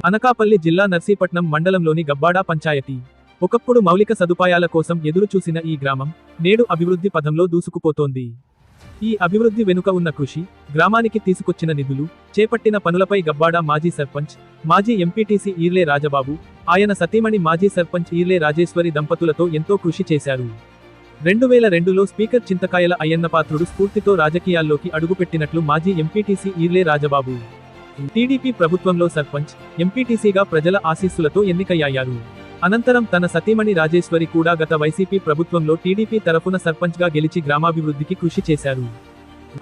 అనకాపల్లి జిల్లా నర్సీపట్నం మండలంలోని గబ్బాడా పంచాయతీ ఒకప్పుడు మౌలిక సదుపాయాల కోసం ఎదురు చూసిన ఈ గ్రామం నేడు అభివృద్ధి పథంలో దూసుకుపోతోంది. ఈ అభివృద్ధి వెనుక ఉన్న కృషి, గ్రామానికి తీసుకొచ్చిన నిధులు, చేపట్టిన పనులపై గబ్బాడా మాజీ సర్పంచ్, మాజీ ఎంపీటీసీ ఈర్లే రాజబాబు, ఆయన సతీమణి మాజీ సర్పంచ్ ఈర్లే రాజేశ్వరి దంపతులతో ఎంతో కృషి చేశారు. 2002లో స్పీకర్ చింతకాయల అయ్యన్నపాత్రుడు స్ఫూర్తితో రాజకీయాల్లోకి అడుగుపెట్టినట్లు మాజీ ఎంపీటీసీ ఈర్లే రాజబాబు టీడీపీ ప్రభుత్వంలో సర్పంచ్, ఎంపీటీసీగా ప్రజల ఆశీస్సులతో ఎన్నికయ్యారు. అనంతరం తన సతీమణి రాజేశ్వరి కూడా గత వైసీపీ ప్రభుత్వంలో టీడీపీ తరఫున సర్పంచ్గా గెలిచి గ్రామాభివృద్ధికి కృషి చేశారు.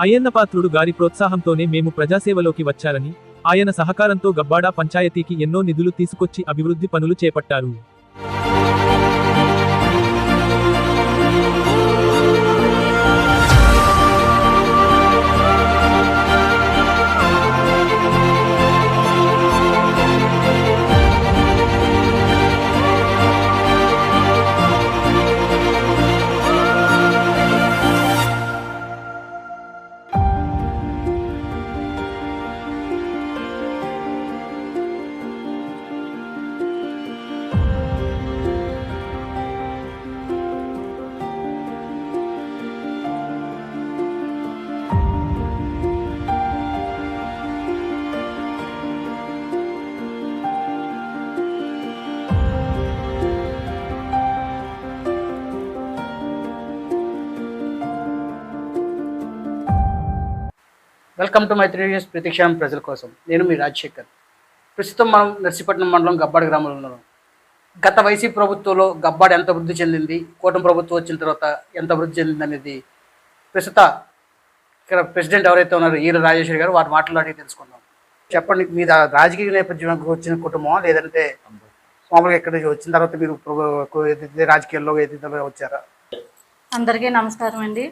అయ్యన్నపాత్రుడు గారి ప్రోత్సాహంతోనే మేము ప్రజాసేవలోకి వచ్చారని, ఆయన సహకారంతో గబ్బాడా పంచాయతీకి ఎన్నో నిధులు తీసుకొచ్చి అభివృద్ధి పనులు చేపట్టారు. వెల్కమ్ టు మై 3 న్యూస్ ప్రతిక్షణం ప్రజల కోసం. నేను మీ రాజశేఖర్. ప్రస్తుతం మనం నర్సీపట్నం మండలం గబ్బాడి గ్రామంలో ఉన్నాం. గత వైసీపీ ప్రభుత్వంలో గబ్బాడి ఎంత అభివృద్ధి చెందింది, కూటమి ప్రభుత్వం వచ్చిన తర్వాత ఎంత అభివృద్ధి చెందింది అనేది ప్రస్తుత ఇక్కడ ప్రెసిడెంట్ ఎవరైతే ఉన్నారో ఈర్లే రాజేశ్వరి గారు వాటి మాట్లాడి తెలుసుకుందాం. చెప్పండి, మీ రాజకీయ నేపథ్యం వచ్చిన కుటుంబం లేదంటే మామూలుగా ఇక్కడ వచ్చిన తర్వాత మీరు రాజకీయాల్లో వచ్చారా? అందరికీ నమస్కారం అండి.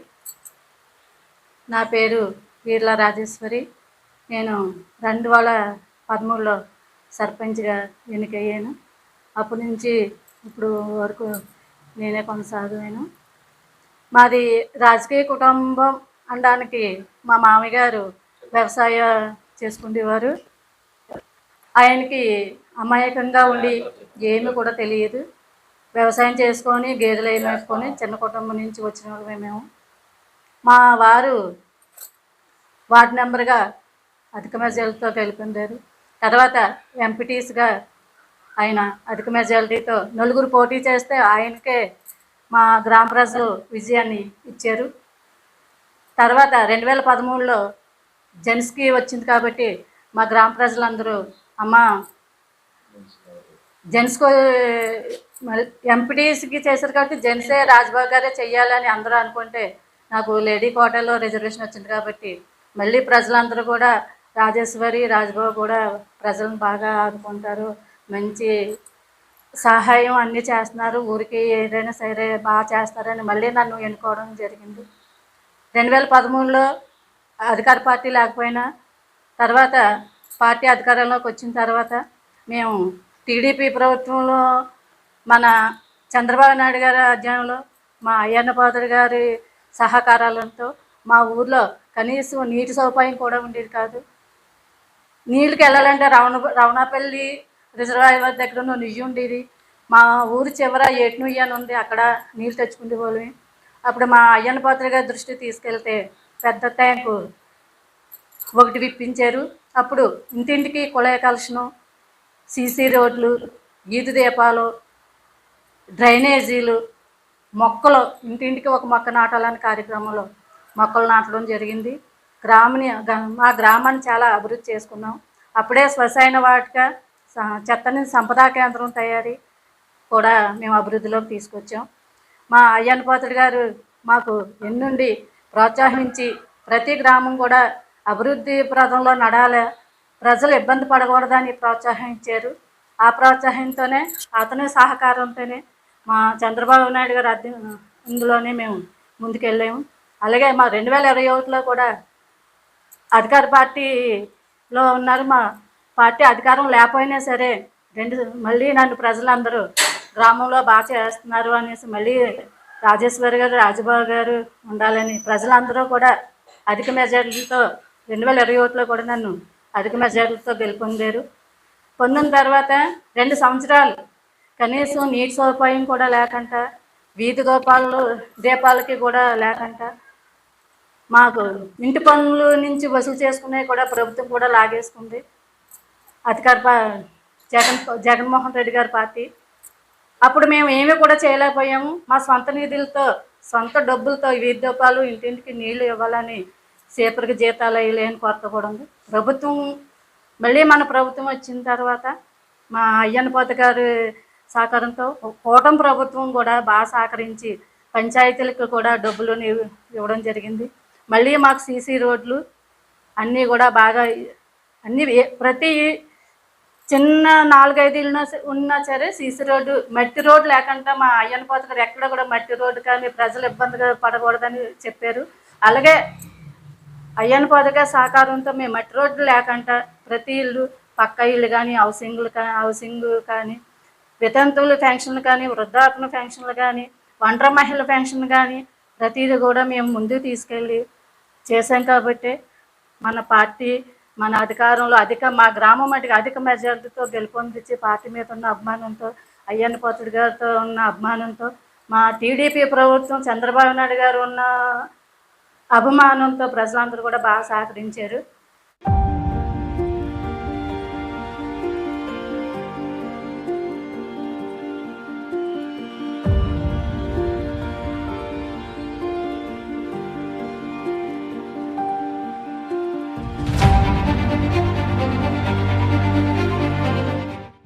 నా పేరు ఈర్లే రాజేశ్వరి. నేను 2013లో సర్పంచ్గా ఎన్నికయ్యాను. అప్పటి నుంచి ఇప్పుడు వరకు నేనే కొనసాగాను. మాది రాజకీయ కుటుంబం అనడానికి మా మామయ్య గారు వ్యవసాయం చేసుకునేవారు. ఆయనకి అమాయకంగా ఉండి ఏమీ కూడా తెలియదు. వ్యవసాయం చేసుకొని గేదెలు వేసుకొని చిన్న కుటుంబం నుంచి వచ్చిన వాళ్ళమే మేము. మా వారు వార్డు మెంబర్గా అధిక మెజారిటీతో గెలుపొందారు. తర్వాత ఎంపీటీస్గా ఆయన అధిక మెజారిటీతో 4 పోటీ చేస్తే ఆయనకే మా గ్రామ ప్రజలు విజయాన్ని ఇచ్చారు. తర్వాత 2013లో జెంట్స్కి వచ్చింది కాబట్టి మా గ్రామ ప్రజలందరూ అమ్మ జెంట్స్కు ఎంపీటీస్కి చేశారు కాబట్టి జెంట్సే రాజబాబు గారే చెయ్యాలని అందరూ అనుకుంటే నాకు లేడీ కోటాలో రిజర్వేషన్ వచ్చింది కాబట్టి మళ్ళీ ప్రజలందరూ కూడా రాజేశ్వరి రాజబాబు కూడా ప్రజలను బాగా ఆదుకుంటారు, మంచి సహాయం అన్నీ చేస్తున్నారు, ఊరికి ఏదైనా సరే బాగా చేస్తారని మళ్ళీ నన్ను ఎన్నుకోవడం జరిగింది. 2013లో అధికార పార్టీ లేకపోయినా తర్వాత పార్టీ అధికారంలోకి వచ్చిన తర్వాత మేము టీడీపీ ప్రభుత్వంలో మన చంద్రబాబు నాయుడు గారి ఆధ్వర్యంలో మా అయ్యన్నపాత్రుడు గారి సహకారాలతో మా ఊర్లో కనీసం నీటి సౌకర్యం కూడా ఉండేది కాదు. నీళ్ళకి వెళ్ళాలంటే రవణపల్లి రిజర్వాయర్ దగ్గర నుయ్యి ఉండేది. మా ఊరి చివర ఏటి నుయ్యి అని ఉంది, అక్కడ నీళ్ళు తెచ్చుకునే వాళ్ళవి. అప్పుడు మా అయ్యన్నపాత్రుడు గారి దృష్టికి తీసుకెళ్తే పెద్ద ట్యాంకు ఒకటి విప్పించారు. అప్పుడు ఇంటింటికి కుళాయి కలెక్షను, సీసీ రోడ్లు, వీధి దీపాలు, డ్రైనేజీలు, మొక్కలు, ఇంటింటికి ఒక మొక్క నాటాలని కార్యక్రమంలో మొక్కలు నాటడం జరిగింది. మా గ్రామాన్ని చాలా అభివృద్ధి చేసుకున్నాం. అప్పుడే శ్మశాన వాటిక, చెత్తని సంపదా కేంద్రం తయారీ కూడా మేము అభివృద్ధిలోకి తీసుకొచ్చాం. మా అయ్యన్నపాత్రుడు గారు మాకు ఎన్నుండి ప్రోత్సహించి ప్రతి గ్రామం కూడా అభివృద్ధి ప్రదంలో నడాలి, ప్రజలు ఇబ్బంది పడకూడదని ప్రోత్సహించారు. ఆ ప్రోత్సాహంతోనే అతని సహకారంతోనే మా చంద్రబాబు నాయుడు గారు ఇందులోనే మేము ముందుకెళ్ళాము. అలాగే మా 2021లో కూడా అధికార పార్టీలో ఉన్నారు. మా పార్టీ అధికారం లేకపోయినా సరే మళ్ళీ నన్ను ప్రజలందరూ గ్రామంలో బాగా చేస్తున్నారు అనేసి మళ్ళీ రాజేశ్వరి గారు, రాజబాబు గారు ఉండాలని ప్రజలందరూ కూడా అధిక మెజారిటీతో 2021లో కూడా నన్ను అధిక మెజారిటీతో గెలుపొందారు. పొందిన తర్వాత 2 సంవత్సరాలు కనీసం నీటి సదుపాయం కూడా లేకుండా, వీధి దీపాలకి కూడా లేకుండా, మాకు ఇంటి పనుల నుంచి వసూలు చేసుకునే కూడా ప్రభుత్వం కూడా లాగేసుకుంది. జగన్మోహన్ రెడ్డి గారి పార్టీ. అప్పుడు మేము ఏమీ కూడా చేయలేకపోయాము. మా సొంత నిధులతో, సొంత డబ్బులతో వీధి దీపాలు, ఇంటింటికి నీళ్లు ఇవ్వాలని సేపరికి జీతాలు వేయలేని కొరత కూడా ఉంది. మళ్ళీ మన ప్రభుత్వం వచ్చిన తర్వాత మా అయ్యన్నపాత్ర గారి సహకారంతో కూటమి ప్రభుత్వం కూడా బాగా సహకరించి పంచాయతీలకు కూడా డబ్బులు ఇవ్వడం జరిగింది. మళ్ళీ మాకు సీసీ రోడ్లు అన్నీ కూడా బాగా ప్రతి చిన్న 4-5 ఇళ్ళు ఉన్నా సరే సీసీ రోడ్డు, మట్టి రోడ్డు లేకుండా మా అయ్యన్నపాత్ర గారు ఎక్కడ కూడా మట్టి రోడ్డు కానీ ప్రజలు ఇబ్బందిగా పడకూడదని చెప్పారు. అలాగే అయ్యన్నపాత్ర గారి సహకారంతో మేము మట్టి రోడ్డు లేకుండా ప్రతి ఇల్లు, పక్క ఇల్లు కానీ, హౌసింగ్ కానీ, వితంతువుల పెన్షన్లు కానీ, వృద్ధాప్య పెన్షన్లు కానీ, ఒంటరి మహిళల పెన్షన్ కానీ ప్రతిదీ కూడా మేము ముందుకు తీసుకెళ్ళి చేశాం. కాబట్టి మన పార్టీ మన అధికారంలో మా గ్రామం మటుకు అధిక మెజారిటీతో గెలుపొందించి పార్టీ మీద ఉన్న అభిమానంతో, అయ్యన్నపాత్రుడి గారితో ఉన్న అభిమానంతో, మా టీడీపీ ప్రభుత్వం చంద్రబాబు నాయుడు గారు ఉన్న అభిమానంతో ప్రజలందరూ కూడా బాగా సహకరించారు.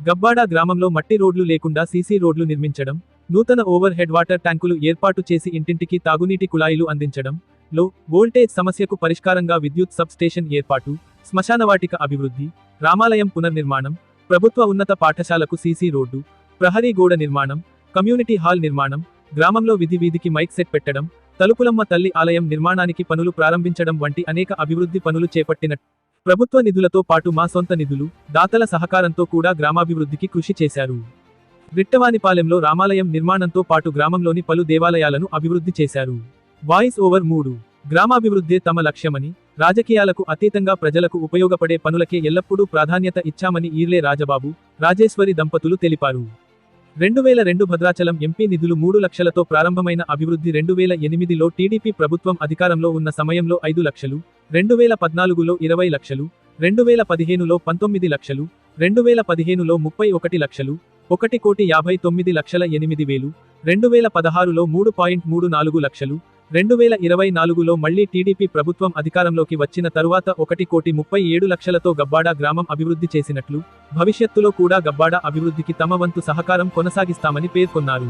గబ్బాడ గ్రామంలో మట్టి రోడ్లు లేకుండా సీసీ రోడ్లు నిర్మించడం, నూతన ఓవర్ హెడ్ వాటర్ ట్యాంకులు ఏర్పాటు చేసి ఇంటింటికి తాగునీటి కుళాయిలు అందించడం, లో వోల్టేజ్ సమస్యకు పరిష్కారంగా విద్యుత్ సబ్ స్టేషన్ ఏర్పాటు, శ్మశానవాటిక అభివృద్ధి, రామాలయం పునర్నిర్మాణం, ప్రభుత్వ ఉన్నత పాఠశాలకు సీసీ రోడ్డు, ప్రహరీ గోడ నిర్మాణం, కమ్యూనిటీ హాల్ నిర్మాణం, గ్రామంలో వీధికి మైక్ సెట్ పెట్టడం, తలుపులమ్మ తల్లి ఆలయం నిర్మాణానికి పనులు ప్రారంభించడం వంటి అనేక అభివృద్ధి పనులు చేపట్టినట్టు ప్రభుత్వ నిధులతో పాటు మా సొంత నిధులు, దాతల సహకారంతో కూడా గ్రామాభివృద్ధికి కృషి చేశారు. రిట్టవానిపాలెంలో రామాలయం నిర్మాణంతో పాటు గ్రామంలోని పలు దేవాలయాలను అభివృద్ధి చేశారు. Voice over 3. గ్రామాభివృద్ధే తమ లక్ష్యమని, రాజకీయాలకు అతీతంగా ప్రజలకు ఉపయోగపడే పనులకే ఎల్లప్పుడూ ప్రాధాన్యత ఇచ్చామని ఈర్లే రాజబాబు, రాజేశ్వరి దంపతులు తెలిపారు. 2002 భద్రాచలం ఎంపీ నిధులు 3 లక్షలతో ప్రారంభమైన అభివృద్ధి 2008లో టీడీపీ ప్రభుత్వం అధికారంలో ఉన్న సమయంలో 5 లక్షలు, 2014లో 20 లక్షలు, 2015లో 19 లక్షలు, 2015లో 31 లక్షలు, 1,59,08,000, 2016లో 3.34 లక్షలు, 2024లో మళ్లీ టీడీపీ ప్రభుత్వం అధికారంలోకి వచ్చిన తరువాత 1,37 లక్షలతో గబ్బాడ గ్రామం అభివృద్ధి చేసినట్లు, భవిష్యత్తులో కూడా గబ్బాడ అభివృద్ధికి తమ వంతు సహకారం కొనసాగిస్తామని పేర్కొన్నారు.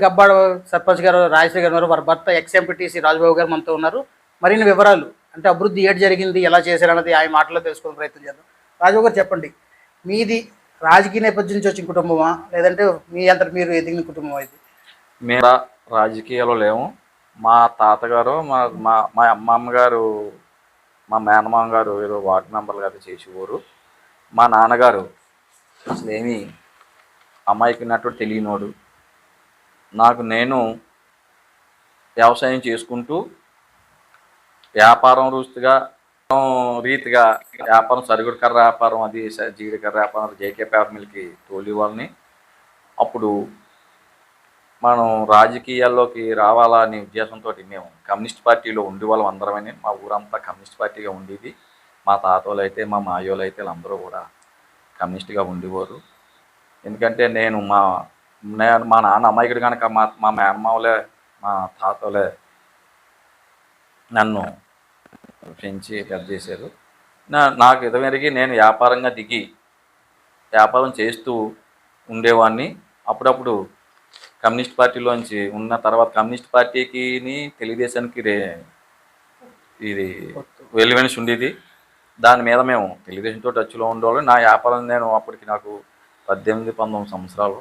గబ్బాడ సర్పంచ్ గారు రాజేశ్వరి గారు ఉన్నారు, వారి భర్త ఎక్స్ఎంపీటీసీ రాజబాబు గారు మనతో ఉన్నారు. మరిన్ని వివరాలు అంటే అభివృద్ధి ఏడు జరిగింది, ఎలా చేశారన్నది ఆయన మాటలో తెలుసుకునే ప్రయత్నం చేద్దాం. రాజబాబు గారు చెప్పండి, మీది రాజకీయ నేపథ్యం నుంచి వచ్చిన కుటుంబమా, లేదంటే మీ అంతటి మీరు ఎదిగిన కుటుంబమా? ఇది మేము రాజకీయాల్లో లేము. మా తాతగారు, మా మా మా అమ్మమ్మ గారు, మా మేనమామ గారు ఏదో వార్డు మెంబర్లు గారు చేసేవారు. మా నాన్నగారు అసలు ఏమీ అమాయకున్నట్టు తెలియనోడు. నేను వ్యవసాయం చేసుకుంటూ వ్యాపారం రీతిగా వ్యాపారం, సరుగుడు కర్ర వ్యాపారం, అది జీడికర్ర వ్యాపారం, జేకే పేపర్ మిల్కి తోలివాళ్ళని. అప్పుడు మనం రాజకీయాల్లోకి రావాలనే ఉద్దేశంతో మేము కమ్యూనిస్ట్ పార్టీలో ఉండేవాళ్ళం అందరమని. మా ఊరంతా కమ్యూనిస్ట్ పార్టీగా ఉండేది. మా తాతోళ్ళు అయితే, మా మాయోళ్ళు అయితే వీళ్ళందరూ కూడా కమ్యూనిస్ట్గా ఉండేవారు. ఎందుకంటే మా నాన్న అమాయకుడు కనుక మా మేనమావులే, మా తాతోలే నన్ను పెంచి పెద్ద చేశారు. నాకు ఇదివరకు నేను వ్యాపారంగా దిగి వ్యాపారం చేస్తూ ఉండేవాడిని. అప్పుడప్పుడు కమ్యూనిస్ట్ పార్టీలోంచి ఉన్న తర్వాత కమ్యూనిస్ట్ పార్టీకి తెలుగుదేశానికి ఇది వెలివెన్స్ ఉండేది. దాని మీద మేము తెలుగుదేశంతో టచ్లో ఉండేవాళ్ళు. నా వ్యాపారం నేను అప్పటికి నాకు 18-19 సంవత్సరాలు,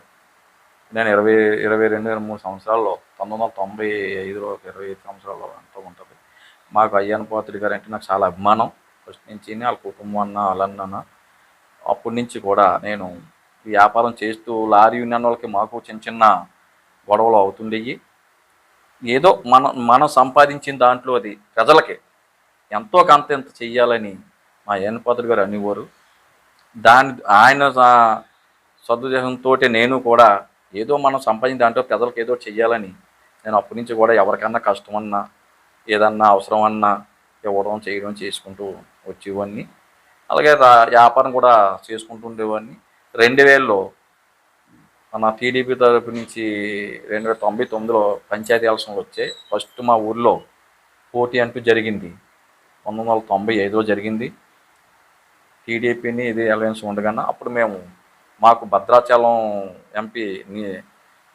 నేను 22-23 సంవత్సరాల్లో 1995లో 25 సంవత్సరాల్లో అంతా ఉంటుంది. మాకు అయ్యన్న పాత్రుడు గారు అంటే నాకు చాలా అభిమానం. ఫస్ట్ నుంచి వాళ్ళ కుటుంబం అన్న వాళ్ళన్న అప్పటి నుంచి కూడా నేను ఈ వ్యాపారం చేస్తూ లారీ యూనియన్ వాళ్ళకి మాకు చిన్న చిన్న గొడవలు అవుతుండేవి. ఏదో మనం సంపాదించిన దాంట్లో అది ప్రజలకి ఎంతో కొంత ఎంత చెయ్యాలని మా అయ్యన్న పాత్రుడు గారు అనేవారు. ఆయన సదుద్దేశంతో నేను కూడా ఏదో మనం సంపాదించిన దాంట్లో ప్రజలకు ఏదో చెయ్యాలని నేను అప్పటి నుంచి కూడా ఎవరికన్నా కష్టమన్నా ఏదన్నా అవసరం అన్నా ఇవ్వడం చేయడం చేసుకుంటూ వచ్చేవాడిని. అలాగే వ్యాపారం కూడా చేసుకుంటూ ఉండేవాడిని. 2000లో మన టీడీపీ తరపు నుంచి 1999లో పంచాయతీ ఎలక్షన్లు వచ్చాయి. ఫస్ట్ మా ఊర్లో పోటీ అంటూ జరిగింది. 1995లో జరిగింది. టీడీపీని ఇది అలయన్స్ ఉండగానే అప్పుడు మాకు భద్రాచలం ఎంపీ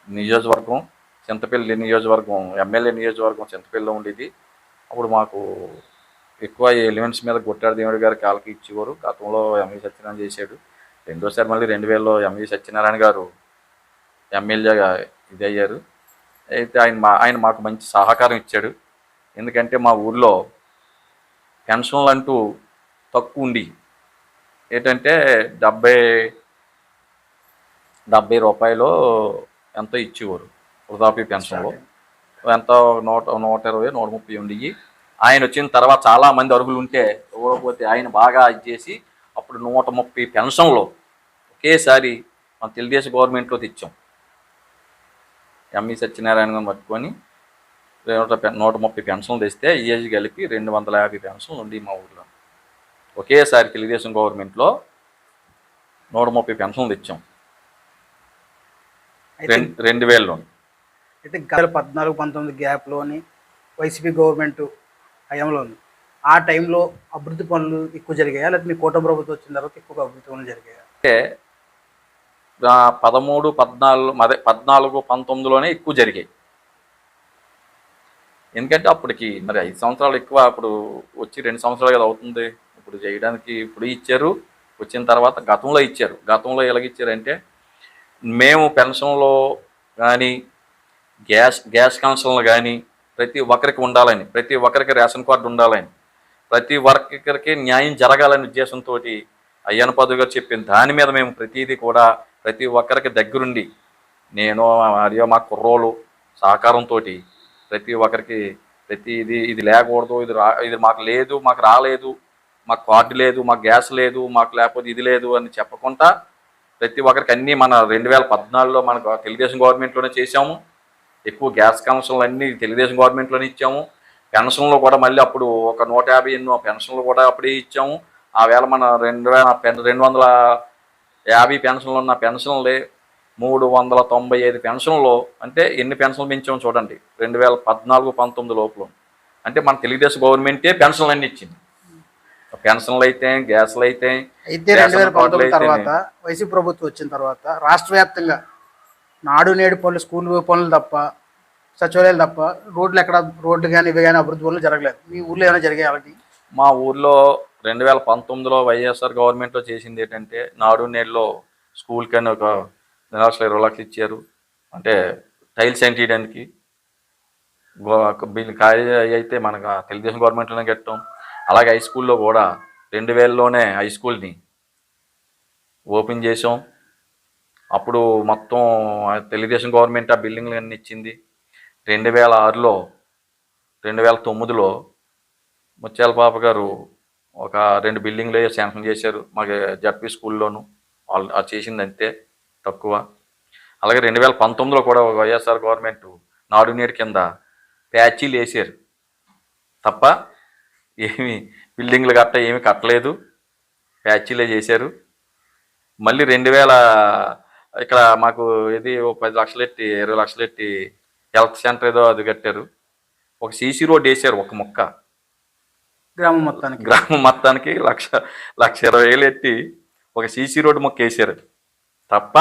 నియోజకవర్గం, చింతపల్లి నియోజకవర్గం, ఎమ్మెల్యే నియోజకవర్గం చింతపల్లిలో ఉండేది. అప్పుడు మాకు ఎక్కువ ఎలిమెంట్స్ మీద గొట్టాడు దేవుడి గారి కాళ్ళకి ఇచ్చేవారు. గతంలో ఎంవి సత్యనారాయణ చేశాడు. రెండోసారి మళ్ళీ 2000లో ఎంవి సత్యనారాయణ గారు ఎమ్మెల్యేగా ఇది అయ్యారు. అయితే ఆయన మాకు మంచి సహకారం ఇచ్చాడు. ఎందుకంటే మా ఊర్లో పెన్షన్లు అంటూ తక్కువ ఉండి ఏంటంటే 70 రూపాయలు ఎంతో ఇచ్చేవారు వృద్ధాప్య పెన్షన్లో. ఎంతో 120, 130 ఉండేవి. ఆయన వచ్చిన తర్వాత చాలామంది అర్హులు ఉంటే ఇవ్వకపోతే ఆయన బాగా ఇచ్చేసి అప్పుడు 130 పెన్షన్లు ఒకేసారి మన తెలుగుదేశం గవర్నమెంట్లో తెచ్చాం. ఎంవి సత్యనారాయణ గారిని పట్టుకొని 130 పెన్షన్లు తెస్తే ఏజ్ కలిపి 250 పెన్షన్లు ఉండి మా ఊర్లో ఒకేసారి తెలుగుదేశం గవర్నమెంట్లో 130 పెన్షన్లు తెచ్చాం 2000లో. అయితే 2014-19 గ్యాప్లోని వైసీపీ గవర్నమెంట్ హయాంలోని ఆ టైంలో అభివృద్ధి పనులు ఎక్కువ జరిగాయా, లేకపోతే మీ కూటమి ప్రభుత్వం వచ్చిన తర్వాత ఎక్కువగా అభివృద్ధి పనులు జరిగాయా? అంటే 13, 14, 19లోనే ఎక్కువ జరిగాయి. ఎందుకంటే అప్పటికి మరి 5 సంవత్సరాలు ఎక్కువ, అప్పుడు వచ్చి 2 సంవత్సరాలు కదా అవుతుంది. ఇప్పుడు చేయడానికి ఇప్పుడు ఇచ్చారు, వచ్చిన తర్వాత గతంలో ఇచ్చారు. గతంలో ఎలాగిచ్చారంటే మేము పెన్షన్లో కానీ గ్యాస్ కనెక్షన్లు కానీ ప్రతి ఒక్కరికి ఉండాలని, ప్రతి ఒక్కరికి రేషన్ కార్డు ఉండాలని, ప్రతి ఒక్కరికి న్యాయం జరగాలనే ఉద్దేశంతో అయ్యన్న పాత్రుడు గారు చెప్పిన దాని మీద మేము ప్రతిదీ కూడా ప్రతి ఒక్కరికి దగ్గరుండి నేను మరియు మా కుర్రోలు సహకారంతో ప్రతి ఒక్కరికి ఇది లేకూడదు, ఇది మాకు లేదు, మాకు రాలేదు, మాకు కార్డు లేదు, మాకు గ్యాస్ లేదు, మాకు లేకపోతే ఇది లేదు అని చెప్పకుండా ప్రతి ఒక్కరికి అన్నీ మన 2014లో మనకు తెలుగుదేశం గవర్నమెంట్లోనే చేసాము. ఎక్కువ గ్యాస్ కనెక్షన్లు అన్నీ తెలుగుదేశం గవర్నమెంట్లోనే ఇచ్చాము. పెన్షన్లు కూడా మళ్ళీ అప్పుడు ఒక 150 ఎన్నో పెన్షన్లు కూడా అప్పుడే ఇచ్చాము. ఆ వేళ మన 250 పెన్షన్లు ఉన్న పెన్షన్లే 395 పెన్షన్లు. అంటే ఎన్ని పెన్షన్లు పెంచాము చూడండి 2014-19 లోపల. అంటే మన తెలుగుదేశం గవర్నమెంటే పెన్షన్లు అన్నీ ఇచ్చింది. పెన్షన్లు అయితే, గ్యాస్లు అయితే 2019 తర్వాత వైసీపీ ప్రభుత్వం వచ్చిన తర్వాత రాష్ట్ర వ్యాప్తంగా నాడు నేడు పనులు, స్కూల్ పనులు తప్ప, సచివాలయాలు తప్ప రోడ్లు కానీ ఇవి కానీ అభివృద్ధి పనులు జరగలేదు. మీ ఊర్లో ఏమైనా జరిగాయి అలాంటి? మా ఊర్లో 2019లో వైఎస్ఆర్ గవర్నమెంట్లో చేసింది ఏంటంటే నాడు నేడులో స్కూల్ కానీ ఒక 20 లక్షలు ఇచ్చారు. అంటే టైల్స్ వేయడానికి బిల్లు ఖాళీ అయితే మనకు తెలుగుదేశం గవర్నమెంట్లోనే కట్టాం. అలాగే హై స్కూల్లో కూడా 2000లోనే హై స్కూల్ని ఓపెన్ చేసాం. అప్పుడు మొత్తం తెలుగుదేశం గవర్నమెంట్ ఆ బిల్డింగ్లు అన్నీ ఇచ్చింది. 2006లో 2009లో ముత్యాల పాప గారు ఒక 2 బిల్డింగ్లు శాంక్షన్ చేశారు మాకు జడ్పీ స్కూల్లోను. వాళ్ళు అది చేసింది అంతే తక్కువ. అలాగే 2019లో కూడా వైఎస్ఆర్ గవర్నమెంట్ నాడు నేడు కింద ప్యాచీలు వేసారు తప్ప ఏమి బిల్డింగ్లు ఏమీ కట్టలేదు, ప్యాచీలే చేశారు. మళ్ళీ 2000 ఇక్కడ మాకు ఇది 10 లక్షలు ఎట్టి 20 లక్షలు ఎట్టి హెల్త్ సెంటర్ ఏదో అది కట్టారు. ఒక సీసీ రోడ్ వేసారు ఒక మొక్క గ్రామం మొత్తానికి 1,20,000 ఎట్టి ఒక సీసీ రోడ్డు మొక్క వేసారు తప్ప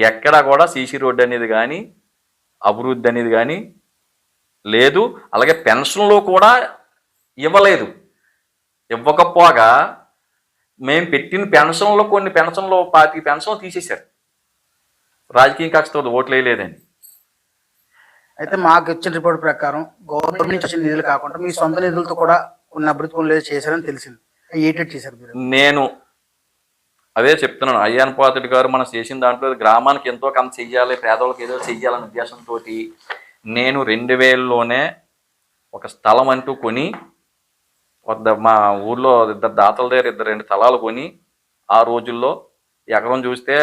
ఎక్కడా కూడా సీసీ రోడ్డు అనేది కానీ అభివృద్ధి అనేది కానీ లేదు. అలాగే పెన్షన్లో కూడా ఇవ్వలేదు. ఇవ్వకపోగా మేము పెట్టిన పెన్షన్లో కొన్ని పెన్షన్లు 25 పెన్షన్లు తీసేశారు, రాజకీయ కక్షతో ఓట్లు వేయలేదని. అయితే మాకు ఇచ్చిన రిపోర్ట్ ప్రకారం గవర్నమెంట్ నుంచి వచ్చిన నిధులు కాకుండా మీ సొంత నిధులతో కూడా కొన్ని అభివృద్ధి పనులు ఏదో చేశారని తెలిసింది. ఏటెట్ చేశారు మీరు? నేను అదే చెప్తున్నాను, అయ్యన్ పాత్రుడు గారు మనం చేసిన దాంట్లో గ్రామానికి ఎంతో కొంత చెయ్యాలి, పేదవాళ్ళకి ఏదో చెయ్యాలనే ఉద్దేశంతో నేను 2000లోనే ఒక స్థలం అంటూ కొని మా ఊర్లో 2 దాతల దగ్గర 2 స్థలాలు కొని, ఆ రోజుల్లో ఎకరం చూస్తే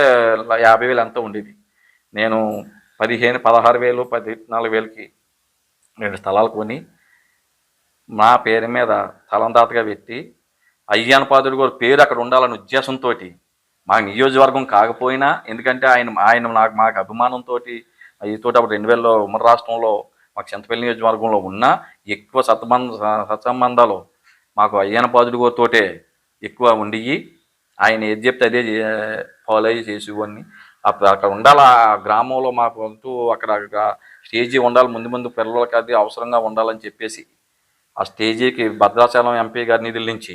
50,000 ఎంతో ఉండేది. నేను 16,000, 14,000కి 2 స్థలాలు కొని నా పేరు మీద స్థలం దాతగా పెట్టి, అయ్యన్ పాత్రుడు గారి పేరు అక్కడ ఉండాలనే ఉద్దేశంతో, మా నియోజకవర్గం కాకపోయినా, ఎందుకంటే ఆయన మాకు అభిమానంతో అప్పుడు 2000లో ఉమ్మడి రాష్ట్రంలో మాకు చింతపల్లి నియోజకవర్గంలో ఉన్న ఎక్కువ సత్సంబంధాలు మాకు అయ్యన్ పాత్రుడు గారితోటే ఎక్కువ ఉండి, ఆయన ఏది చెప్తే అదే ఫాలో అయ్యి చేసేవాడిని. అప్పుడు అక్కడ ఉండాలి, ఆ గ్రామంలో మాకు అంటూ అక్కడ స్టేజీ ఉండాలి, ముందు పిల్లలకి అది అవసరంగా ఉండాలని చెప్పేసి ఆ స్టేజీకి భద్రాచలం ఎంపీ గారి నిధుల నుంచి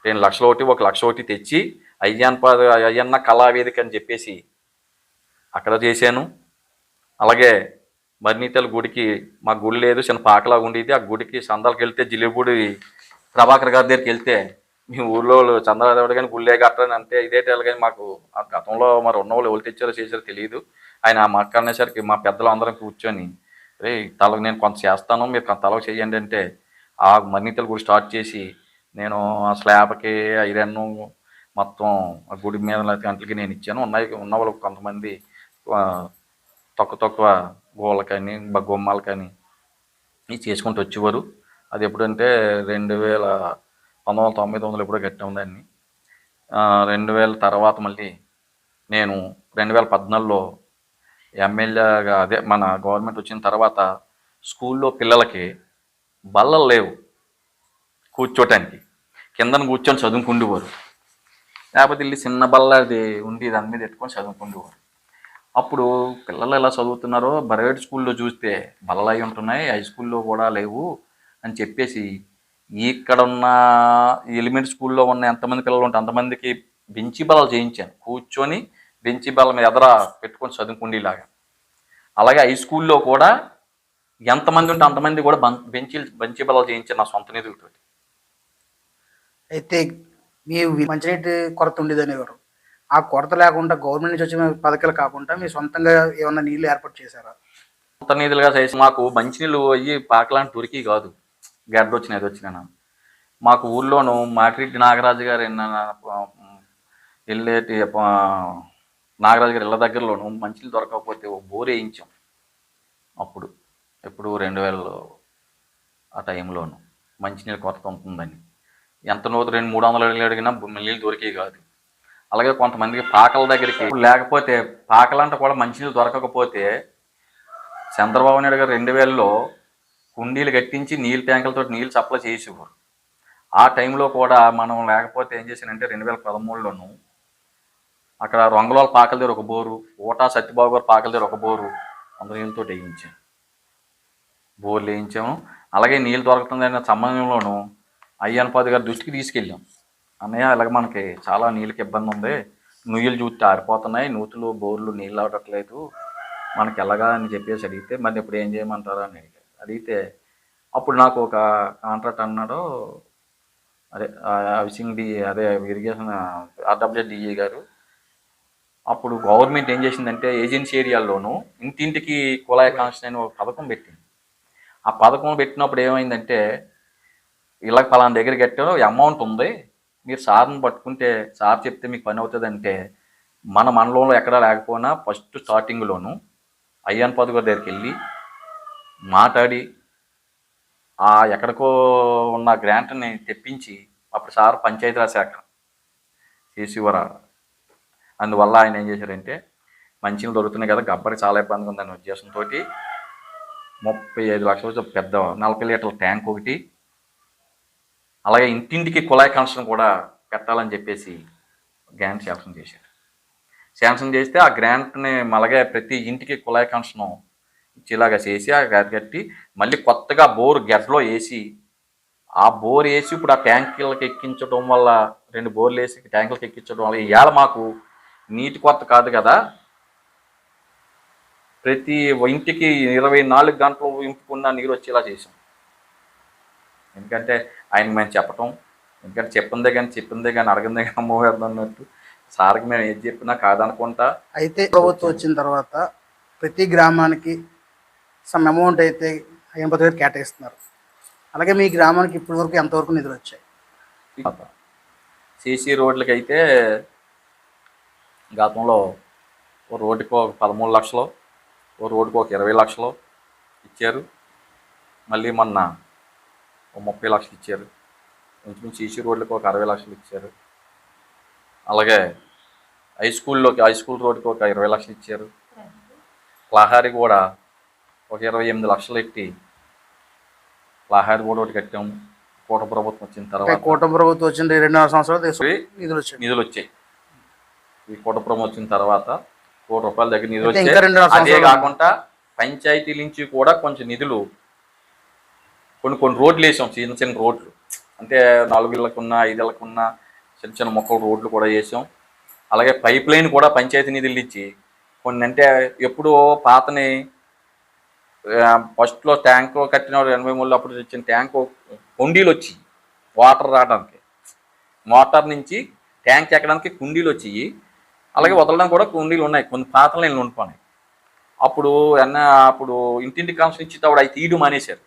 2 లక్షలు ఒకటి 1 లక్ష ఒకటి తెచ్చి అయ్యన్న కళావేదిక అని చెప్పేసి అక్కడ చేశాను. అలాగే మర్నీతల గుడికి, మా గుడి లేదు, చిన్న పాకలాగా ఉండేది, ఆ గుడికి చందాలకు వెళ్తే జిల్లిపూడి ప్రభాకర్ గారి దగ్గరికి వెళ్తే మీ ఊళ్ళో చంద్రదేవుడు కానీ గుళ్ళే కట్టని అంటే ఇదేటాలు, కానీ మాకు ఆ గతంలో మరి ఉన్న వాళ్ళు ఎవరు తెచ్చారో చేశారో తెలియదు. ఆయన ఆ మాట అనేసరికి మా పెద్దలు అందరం కూర్చొని, రే తలకు నేను కొంత చేస్తాను, మీరు కొంత తలకు చేయండి అంటే ఆ మర్నీతల గుడి స్టార్ట్ చేసి నేను ఆ స్లాబ్కి ఐరన్ మొత్తం ఆ గుడి మీద గంటలకి నేను ఇచ్చాను. ఉన్న వాళ్ళు కొంతమంది తక్కువ గోళ్ళ కానీ గుమ్మాలు కానీ ఇవి చేసుకుంటూ వచ్చేవారు. అది ఎప్పుడంటే 1990 ఎప్పుడో కట్టాం దాన్ని. 2000 తర్వాత మళ్ళీ నేను 2014లో ఎమ్మెల్యేగా, అదే మన గవర్నమెంట్ వచ్చిన తర్వాత స్కూల్లో పిల్లలకి బల్లలు లేవు కూర్చోటానికి, కిందన కూర్చొని చదువుకుండేవారు, లేకపోతే వెళ్ళి చిన్న బల్ల అది ఉండి దాని మీద పెట్టుకొని చదువుకుండేవారు. అప్పుడు పిల్లలు ఎలా చదువుతున్నారో ప్రైవేట్ స్కూల్లో చూస్తే బల్లలు అవి ఉంటున్నాయి, హై స్కూల్లో కూడా లేవు అని చెప్పేసి ఇక్కడ ఉన్న ఎలిమెంట్ స్కూల్లో ఉన్న ఎంతమంది పిల్లలు ఉంటే అంతమందికి బెంచి బల్లలు చేయించాను, కూర్చొని బెంచి బల్ల మీద ఎదర పెట్టుకొని చదువుకుండేలాగా. అలాగే హై స్కూల్లో కూడా ఎంతమంది ఉంటే అంతమంది కూడా బెంచి బల్లలు చేయించాను నా సొంత నిధులతో. అయితే మీ మంచినీటి కొరత ఉండేదనేవారు, ఆ కొరత లేకుండా గవర్నమెంట్ నుంచి వచ్చిన పథకాలు కాకుండా మీ సొంతంగా ఏమన్నా నీళ్లు ఏర్పాటు చేశారా? సొంత నీళ్ళుగా చేసి మాకు మంచినీళ్ళు అయ్యి పాకలాంటి దొరికి కాదు, గడ్డ వచ్చిన ఏది వచ్చినా. మాకు ఊళ్ళోను మాకిరెడ్డి నాగరాజు గారు వెళ్ళేటి నాగరాజు గారి ఇళ్ళ దగ్గరలోను మంచినీళ్ళు దొరకకపోతే ఓ బోర్ వేయించాం. అప్పుడు ఎప్పుడు 2000 ఆ టైంలోను మంచినీళ్ళు కొరత ఉంటుందని ఎంత నూత 200-300 అడుగులు అడిగినా నీళ్ళు దొరికేవి కాదు. అలాగే కొంతమందికి పాకల దగ్గరికి లేకపోతే పాకలంట కూడా మంచినీళ్ళు దొరకకపోతే చంద్రబాబు నాయుడు గారు 2000లో కుండీలు కట్టించి నీళ్ళ ట్యాంకులతో నీళ్ళు సప్లై చేసేవారు. ఆ టైంలో కూడా మనం లేకపోతే ఏం చేశానంటే 2013లోను అక్కడ రొంగలోల పాకల దగ్గర ఒక బోరు, ఓటా సత్యబాబు గారు పాకల దగ్గర ఒక బోరు, అందరూ నీళ్ళతో వేయించాం, బోర్లు వేయించాము. అలాగే నీళ్ళు దొరుకుతుందనే సమయంలోనూ అయ్యన్ పాత్రుడు గారి దృష్టికి తీసుకెళ్ళాం, అన్నయ్య ఇలాగ మనకి చాలా నీళ్ళకి ఇబ్బంది ఉంది, నుయ్యలు చూస్తే ఆరిపోతున్నాయి, నూతులు బోర్లు నీళ్ళు అవట్లేదు, మనకి ఎలాగా అని చెప్పేసి అడిగితే మరి ఇప్పుడు ఏం చేయమంటారా అని అడిగితే అప్పుడు నాకు ఒక కాంట్రాక్ట్ అన్నాడు, అదే హౌసింగ్ అదే ఇరిగేషన్ ఆర్డబ్ల్యూడిఏ గారు. అప్పుడు గవర్నమెంట్ ఏం చేసిందంటే ఏజెన్సీ ఏరియాల్లోనూ ఇంటింటికి కుళాయి కనెక్షన్ అని ఒక పథకం పెట్టింది. ఆ పథకం పెట్టినప్పుడు ఏమైందంటే ఇలా పలానా దగ్గర కట్టారో అమౌంట్ ఉంది, మీరు సార్ని పట్టుకుంటే సార్ చెప్తే మీకు పని అవుతుంది అంటే మన మండలంలో ఎక్కడా లేకపోయినా ఫస్ట్ స్టార్టింగ్లోను అయ్యన్ పాత్రుడు గారి దగ్గరికి వెళ్ళి మాట్లాడి ఆ ఎక్కడికో ఉన్న గ్రాంట్ని తెప్పించి అప్పుడు సార్ పంచాయతీరాజ్ శాఖ చేసేవారు. అందువల్ల ఆయన ఏం చేశారంటే మంచినీళ్ళు దొరుకుతున్నాయి కదా, గబ్బరికి చాలా ఇబ్బందిగా ఉందనే ఉద్దేశంతో 35 లక్షలు పెద్ద 40 లీటర్ల ట్యాంక్ ఒకటి, అలాగే ఇంటింటికి కుళాయి కనెక్షన్ కూడా పెట్టాలని చెప్పేసి గ్రాంట్ శాంక్షన్ చేశారు. శాంక్షన్ చేస్తే ఆ గ్రాంట్ని అలాగే ప్రతి ఇంటికి కుళాయి కనెక్షన్ ఇచ్చేలాగా చేసి ఆ గ్రాంట్ కట్టి మళ్ళీ కొత్తగా బోర్ గెడ్లో వేసి ఆ బోర్ వేసి ఇప్పుడు ఆ ట్యాంకులకి ఎక్కించడం వల్ల 2 బోర్లు వేసి ట్యాంకులకి ఎక్కించడం వల్ల ఇవాళ మాకు నీటి కొరత కాదు కదా, ప్రతి ఇంటికి 24 గంటలు ఇంపుకున్న నీరు వచ్చేలా చేసాం. ఎందుకంటే ఆయనకి మేము చెప్పటం, ఎందుకంటే చెప్పిందే కానీ అడగందే కానీ అమ్మవేద్దాం అన్నట్టు సార్కి మేము ఏది చెప్పినా కాదనుకుంటా. అయితే ప్రభుత్వం వచ్చిన తర్వాత ప్రతి గ్రామానికి సమ్ అమౌంట్ అయితే అయ్యనపతి గారు కేటాయిస్తున్నారు. అలాగే మీ గ్రామానికి ఇప్పటి వరకు ఎంతవరకు నిధులు వచ్చాయి? సీసీ రోడ్లకి అయితే గతంలో ఓ రోడ్డుకి ఒక 13 లక్షలు, ఓ రోడ్డుకి ఒక 20 లక్షలు ఇచ్చారు. మళ్ళీ మొన్న ఓ 30 లక్షలు ఇచ్చారు. ఇంచుమించు సీసీ రోడ్లకి ఒక 60 లక్షలు ఇచ్చారు. అలాగే హై స్కూల్ రోడ్డుకి ఒక 20 లక్షలు ఇచ్చారు. లహారి కూడా ఒక 28 లక్షలు ఎట్టి లహారి కూడా ఒకటి కట్టాము. కూటమి ప్రభుత్వం వచ్చిన తర్వాత కూటమి ప్రభుత్వం వచ్చిన 2.5 సంవత్సరాలు నిధులు వచ్చాయి. ఈ కూటమి ప్రభుత్వం వచ్చిన తర్వాత ₹1 దగ్గర నిధులు అయితే ఇంకా 2.5 వచ్చాయి. అదే సంవత్సరాలు కాకుండా పంచాయతీల నుంచి కూడా కొంచెం నిధులు కొన్ని రోడ్లు వేసాం, చిన్న రోడ్లు, అంటే 4 ఇళ్ళకున్న 5 ఇళ్ళకున్న చిన్న మొక్కలు రోడ్లు కూడా వేసాం. అలాగే పైప్ లైన్ కూడా పంచాయతీ నిధులు ఇచ్చి కొన్ని, అంటే ఎప్పుడో పాతని ఫస్ట్లో ట్యాంకు కట్టిన 83లో అప్పుడు తెచ్చిన ట్యాంకు కుండీలు వచ్చి వాటర్ రావడానికి, మోటార్ నుంచి ట్యాంక్ ఎక్కడానికి కుండీలు వచ్చి, అలాగే వదలడానికి కూడా కుండీలు ఉన్నాయి, కొన్ని పాత లైన్లు ఉండిపోయినాయి. అప్పుడు ఇంటింటి కనెక్షన్ ఇచ్చేటప్పుడు అవి తీయడం మానేశారు.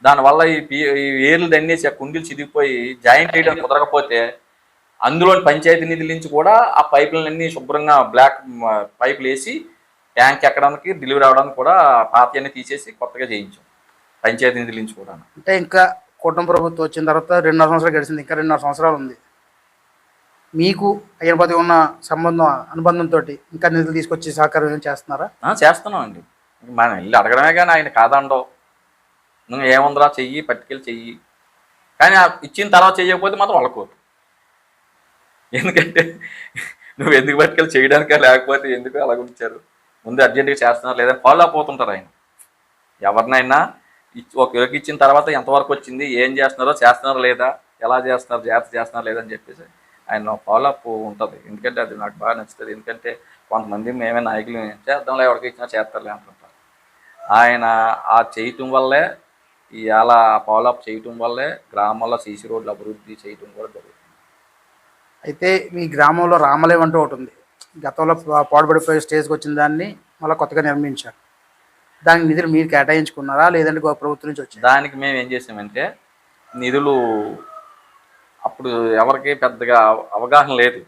దానివల్ల ఈ ఏర్లు దన్నేసి ఆ కుండీలు చిదిగిపోయి జాయింట్ వేయడానికి కుదరకపోతే అందులోని పంచాయతీ నిధుల నుంచి కూడా ఆ పైపులన్నీ శుభ్రంగా బ్లాక్ పైపులు వేసి ట్యాంక్ ఎక్కడానికి డెలివరీ అవడానికి కూడా పాతయన్ని తీసేసి కొత్తగా చేయించాం పంచాయతీ నిధుల నుంచి కూడా. అంటే ఇంకా కూటమి ప్రభుత్వం వచ్చిన తర్వాత 2.5 సంవత్సరాలు గడిచింది, ఇంకా 2.5 సంవత్సరాలు ఉంది. మీకు అయ్యనపతి ఉన్న అనుబంధంతో ఇంకా నిధులు తీసుకొచ్చి సహకారం చేస్తున్నారా? చేస్తున్నాం అండి. మనం వెళ్ళి అడగడమే కానీ ఆయన కాదండవు. నువ్వు ఏముందిరా చెయ్యి, పట్టుకెళ్ళి చెయ్యి, కానీ ఇచ్చిన తర్వాత చేయకపోతే మాత్రం వాళ్ళకోరు. ఎందుకంటే నువ్వు ఎందుకు పట్టుకెళ్ళి చేయడానికా, లేకపోతే ఎందుకు అలా ఉంచారు, ముందు అర్జెంటుగా చేస్తున్నారు లేదా ఫాలో అయిపోతుంటారు ఆయన. ఎవరినైనా ఒకరికి ఇచ్చిన తర్వాత ఎంతవరకు వచ్చింది, ఏం చేస్తున్నారో లేదా, ఎలా చేస్తున్నారు, జాగ్రత్త చేస్తున్నారు లేదని చెప్పేసి ఆయన ఫాలో అప్ ఉంటుంది. ఎందుకంటే అది నాకు బాగా నచ్చుతుంది. ఎందుకంటే కొంతమంది మేమే నాయకులు చేద్దాంలో ఎవరికి ఇచ్చినా చేస్తారులే అంటుంటారు. ఆయన ఆ చేయటం వల్లే ఇలా ఫాలో అప్ చేయటం వల్లే గ్రామాల్లో సీసీ రోడ్లు అభివృద్ధి చేయటం కూడా జరుగుతుంది. అయితే మీ గ్రామంలో రామలయం అంటూ ఒకటి ఉంది. గతంలో పాడుపడిపోయే స్టేజ్కి వచ్చిన దాన్ని మళ్ళీ కొత్తగా నిర్మించారు. దానికి నిధులు మీరు కేటాయించుకున్నారా లేదంటే ప్రభుత్వం నుంచి వచ్చాయి? దానికి మేము ఏం చేసామంటే నిధులు అప్పుడు ఎవరికి పెద్దగా అవగాహన లేదు.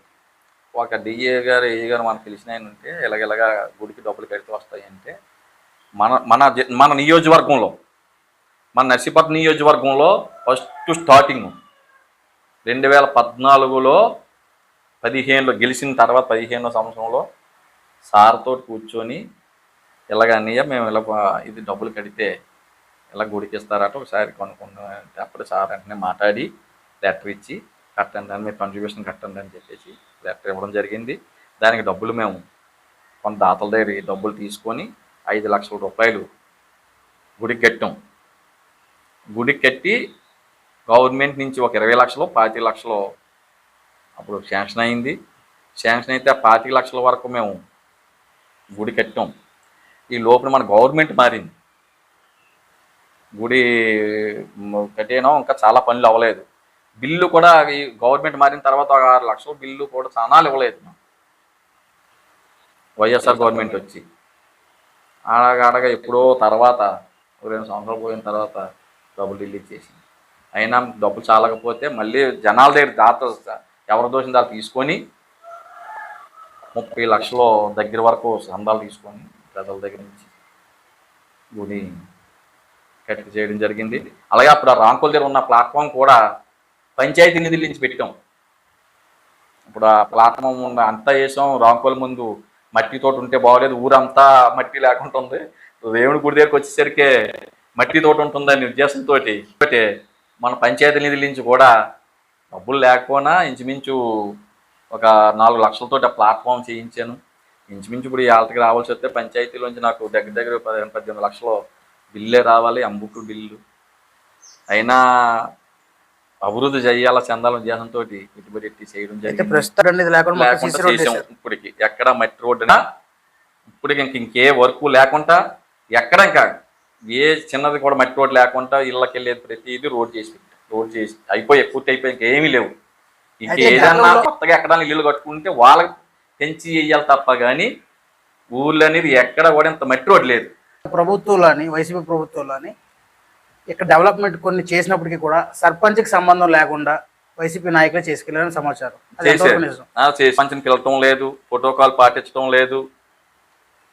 ఒక డిఏ గారు ఏ గారు మనకు తెలిసిన ఆయన ఉంటే ఇలాగ గుడికి డబ్బులు కడితే వస్తాయంటే మన నియోజకవర్గంలో, మన నర్సీపట్నం నియోజకవర్గంలో ఫస్ట్ స్టార్టింగ్ 2014లో 15లో గెలిచిన తర్వాత 15వ సంవత్సరంలో సార్తో కూర్చొని ఇలాగన్నయ్య మేము ఇలా ఇది డబ్బులు కడితే ఇలా గుడికి ఇస్తారట ఒకసారి కొనుక్కున్నాం అంటే అప్పుడు సార్ వెంటనే మాట్లాడి లెటర్ ఇచ్చి కట్టండి అని, మీరు కాంట్రిబ్యూషన్ కట్టండి అని చెప్పేసి లెటర్ ఇవ్వడం జరిగింది. దానికి డబ్బులు మేము కొంత దాతల దగ్గర డబ్బులు తీసుకొని 5 లక్షల రూపాయలు గుడికి కట్టాం. గుడికి కట్టి గవర్నమెంట్ నుంచి ఒక 20 లక్షలు 25 లక్షలు అప్పుడు శాంక్షన్ అయింది. శాంక్షన్ అయితే ఆ 25 లక్షల వరకు మేము గుడి కట్టాం. ఈ లోపల మన గవర్నమెంట్ మారింది, గుడి కట్టేనో ఇంకా చాలా పనులు అవ్వలేదు. బిల్లు కూడా ఈ గవర్నమెంట్ మారిన తర్వాత ఒక 6 లక్షల బిల్లు కూడా చాలా ఇవ్వలేదు. వైఎస్ఆర్ గవర్నమెంట్ వచ్చి ఆడగా ఎప్పుడో తర్వాత 2 సంవత్సరాలు పోయిన తర్వాత డబ్బులు రిలీజ్ చేసింది. అయినా డబ్బులు చాలకపోతే మళ్ళీ జనాల దగ్గర దాత ఎవరి దోషం దాకా తీసుకొని 30 లక్షల దగ్గర వరకు సందాలు తీసుకొని ప్రజల దగ్గర నుంచి గుడి కట్టి చేయడం జరిగింది. అలాగే అప్పుడు ఆ రాంకోల్ దగ్గర ఉన్న ప్లాట్ఫామ్ కూడా పంచాయతీ నిధుల నుంచి పెట్టాం. ఇప్పుడు ఆ ప్లాట్ఫామ్ అంతా వేసాం. రాంకోల్ ముందు మట్టితోటి ఉంటే బాగోలేదు, ఊరంతా మట్టి లేకుండా ఉంది. దేవుడి గుడి దగ్గరికి వచ్చేసరికి మట్టితోటి ఉంటుందని ఉద్దేశంతో మన పంచాయతీ నిధుల నుంచి కూడా డబ్బులు లేకపోయినా ఇంచుమించు ఒక 4 లక్షలతో ఆ ప్లాట్ఫామ్ చేయించాను. ఇంచుమించు ఇప్పుడు ఈ ఆల్టకి రావాల్సి వస్తే పంచాయతీలోంచి నాకు దగ్గర 18 లక్షలు బిల్లే రావాలి, అంబుకు బిల్లు. అయినా అభివృద్ధి చేయాల చందాల ఉద్దేశంతో పెట్టుబడి ఎట్టి చేయడం అయితే జరిగింది. ప్రస్తుతం అనేది లేకుండా మొత్తం లేకుండా సీసీ రోడ్ చేసాం. వేశారు. ఇప్పటికి ఎక్కడ మట్టి రోడ్డునా ఇప్పటికి ఇంకే వర్క్ లేకుండా ఎక్కడ ఇంకా ఏ చిన్నది కూడా మట్టి రోడ్ లేకుండా ఇళ్ళకి వెళ్ళేది ప్రతిదీ రోడ్ చేసి అయిపోయి పూర్తి అయిపోయి ఇంకేమీ లేవు. అయితే ఇంకేదన్నా గతంలో- కొత్తగా ఎక్కడానికి ఇల్లు కట్టుకుంటే వాళ్ళకి పెంచి వేయాలి తప్ప కానీ ఊర్లు అనేది ఎక్కడ కూడా ఇంత మట్టి రోడ్ లేదు. ప్రభుత్వంలోని వైసీపీ ప్రభుత్వంలోని ఇక్కడ డెవలప్మెంట్ కొన్ని చేసినప్పటికీ కూడా సర్పంచ్కి సంబంధం లేకుండా వైసీపీ నాయకులే చేసుకెళ్లారని సమాచారం. అది ఎంతవరకు నిజం? చేసి పంచనికి వెళ్ళటం లేదు, ప్రోటోకాల్ పాటించడం లేదు,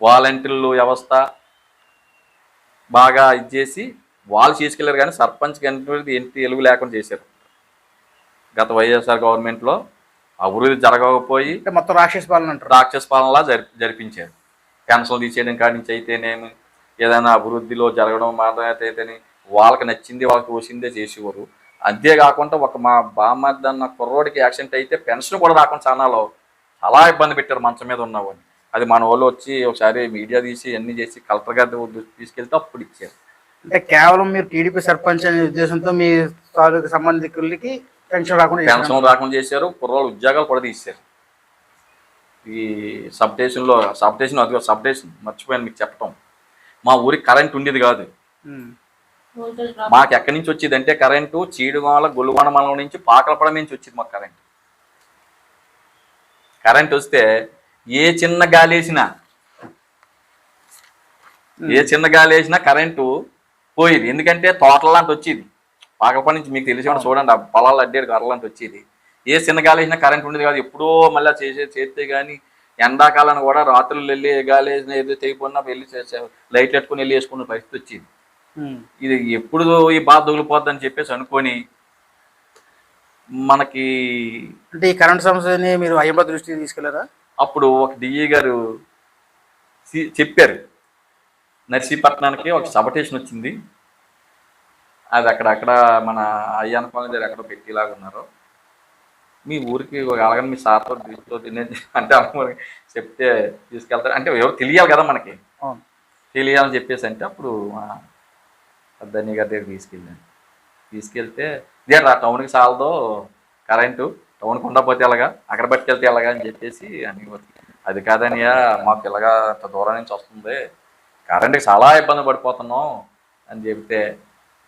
వాలంటీర్లు వ్యవస్థ బాగా ఇది చేసి వాళ్ళు చేసుకెళ్ళారు కానీ సర్పంచ్కి ఏంటి ఎలుగు లేకుండా చేశారు. గత వైఎస్ఆర్ గవర్నమెంట్లో అభివృద్ధి జరగకపోయి అంటే మొత్తం రాక్షస పాలన అంటారు. రాక్షస పాలనలా జరిపించారు. పెన్షన్లు తీసేయడం కాడి నుంచి అయితేనేమి ఏదైనా అభివృద్ధిలో జరగడం మాత్రమైతేనే వాళ్ళకి నచ్చింది వాళ్ళకి తోసిందే చేసేవారు. అంతేకాకుండా ఒక మా బామ్మర్ది అన్న కుర్రోడికి యాక్సిడెంట్ అయితే పెన్షన్ కూడా రాకుండా చాలా ఇబ్బంది పెట్టారు మంచం మీద ఉన్నవాడిని. అది మన వాళ్ళు వచ్చి ఒకసారి మీడియా తీసి అన్ని చేసి కలెక్టర్ గారి తీసుకెళ్తే అప్పుడు ఇచ్చారు. అంటే కేవలం మీరు టీడీపీ సర్పంచ్ అనే ఉద్దేశంతో మీ తాలూకు సంబంధికులకి పెన్షన్ రాకుండా చేశారు. పెన్షన్ రాకుండా చేశారు, కుర్రోళ్ళ ఉద్యోగాలు కూడా తీశారు. ఈ సబ్ స్టేషన్ మర్చిపోయాను మీకు చెప్పటం. మా ఊరికి కరెంట్ ఉండేది కాదు. మాకు ఎక్కడి నుంచి వచ్చేది అంటే కరెంటు చీడుగోల గొల్లుగొండ మండలం నుంచి పాకలపడం నుంచి వచ్చేది మాకు కరెంట్ వస్తే ఏ చిన్న గాలి వేసినా కరెంటు పోయేది. ఎందుకంటే తోటలాంటి వచ్చేది పాకలపడి నుంచి. మీకు తెలిసి చూడండి, ఆ పొలాలు అడ్డేది అరలాంటి వచ్చేది. ఏ చిన్న గాలి వేసినా కరెంట్ ఉండేది కాదు. ఎప్పుడో మళ్ళీ చేస్తే కానీ ఎండాకాలాన్ని కూడా రాత్రులు వెళ్ళి గాలి వేసినా ఏదో తెగిపోయినా వెళ్ళి లైట్ పెట్టుకుని వెళ్ళి వేసుకున్న పరిస్థితి వచ్చేది. ఇది ఎప్పుడు ఈ బాధ తగిలిపోద్దని చెప్పేసి అనుకొని మనకి అంటే ఈ కరెంట్ సమస్యని మీరు అయ్యమ్మ దృష్టికి తీసుకెళ్లారా? అప్పుడు ఒక డిఈ గారు చెప్పారు, నర్సీపట్నానికి ఒక సబటేషన్ వచ్చింది, అది అక్కడక్కడ మన అయ్యాన కాలనీ దగ్గర ఎక్కడో పెట్టేలాగా ఉన్నారు, మీ ఊరికి అలాగని మీ సార్తో దృష్టితో అంటే చెప్తే తీసుకెళ్తారు. అంటే ఎవరు తెలియాలి కదా మనకి, తెలియాలని చెప్పేసి అంటే అప్పుడు ధని గారి దగ్గర తీసుకెళ్తే ఇదేరా టౌన్కి సాలదో కరెంటు, టౌన్కి ఉండకపోతే ఎలాగా, అక్కడ పట్టుకెళ్తే ఎలాగా అని చెప్పేసి అని. అది కాదనియా, మాకు ఇలాగా అంత దూరం నుంచి వస్తుంది, కరెంటుకి చాలా ఇబ్బంది పడిపోతున్నాం అని చెప్తే,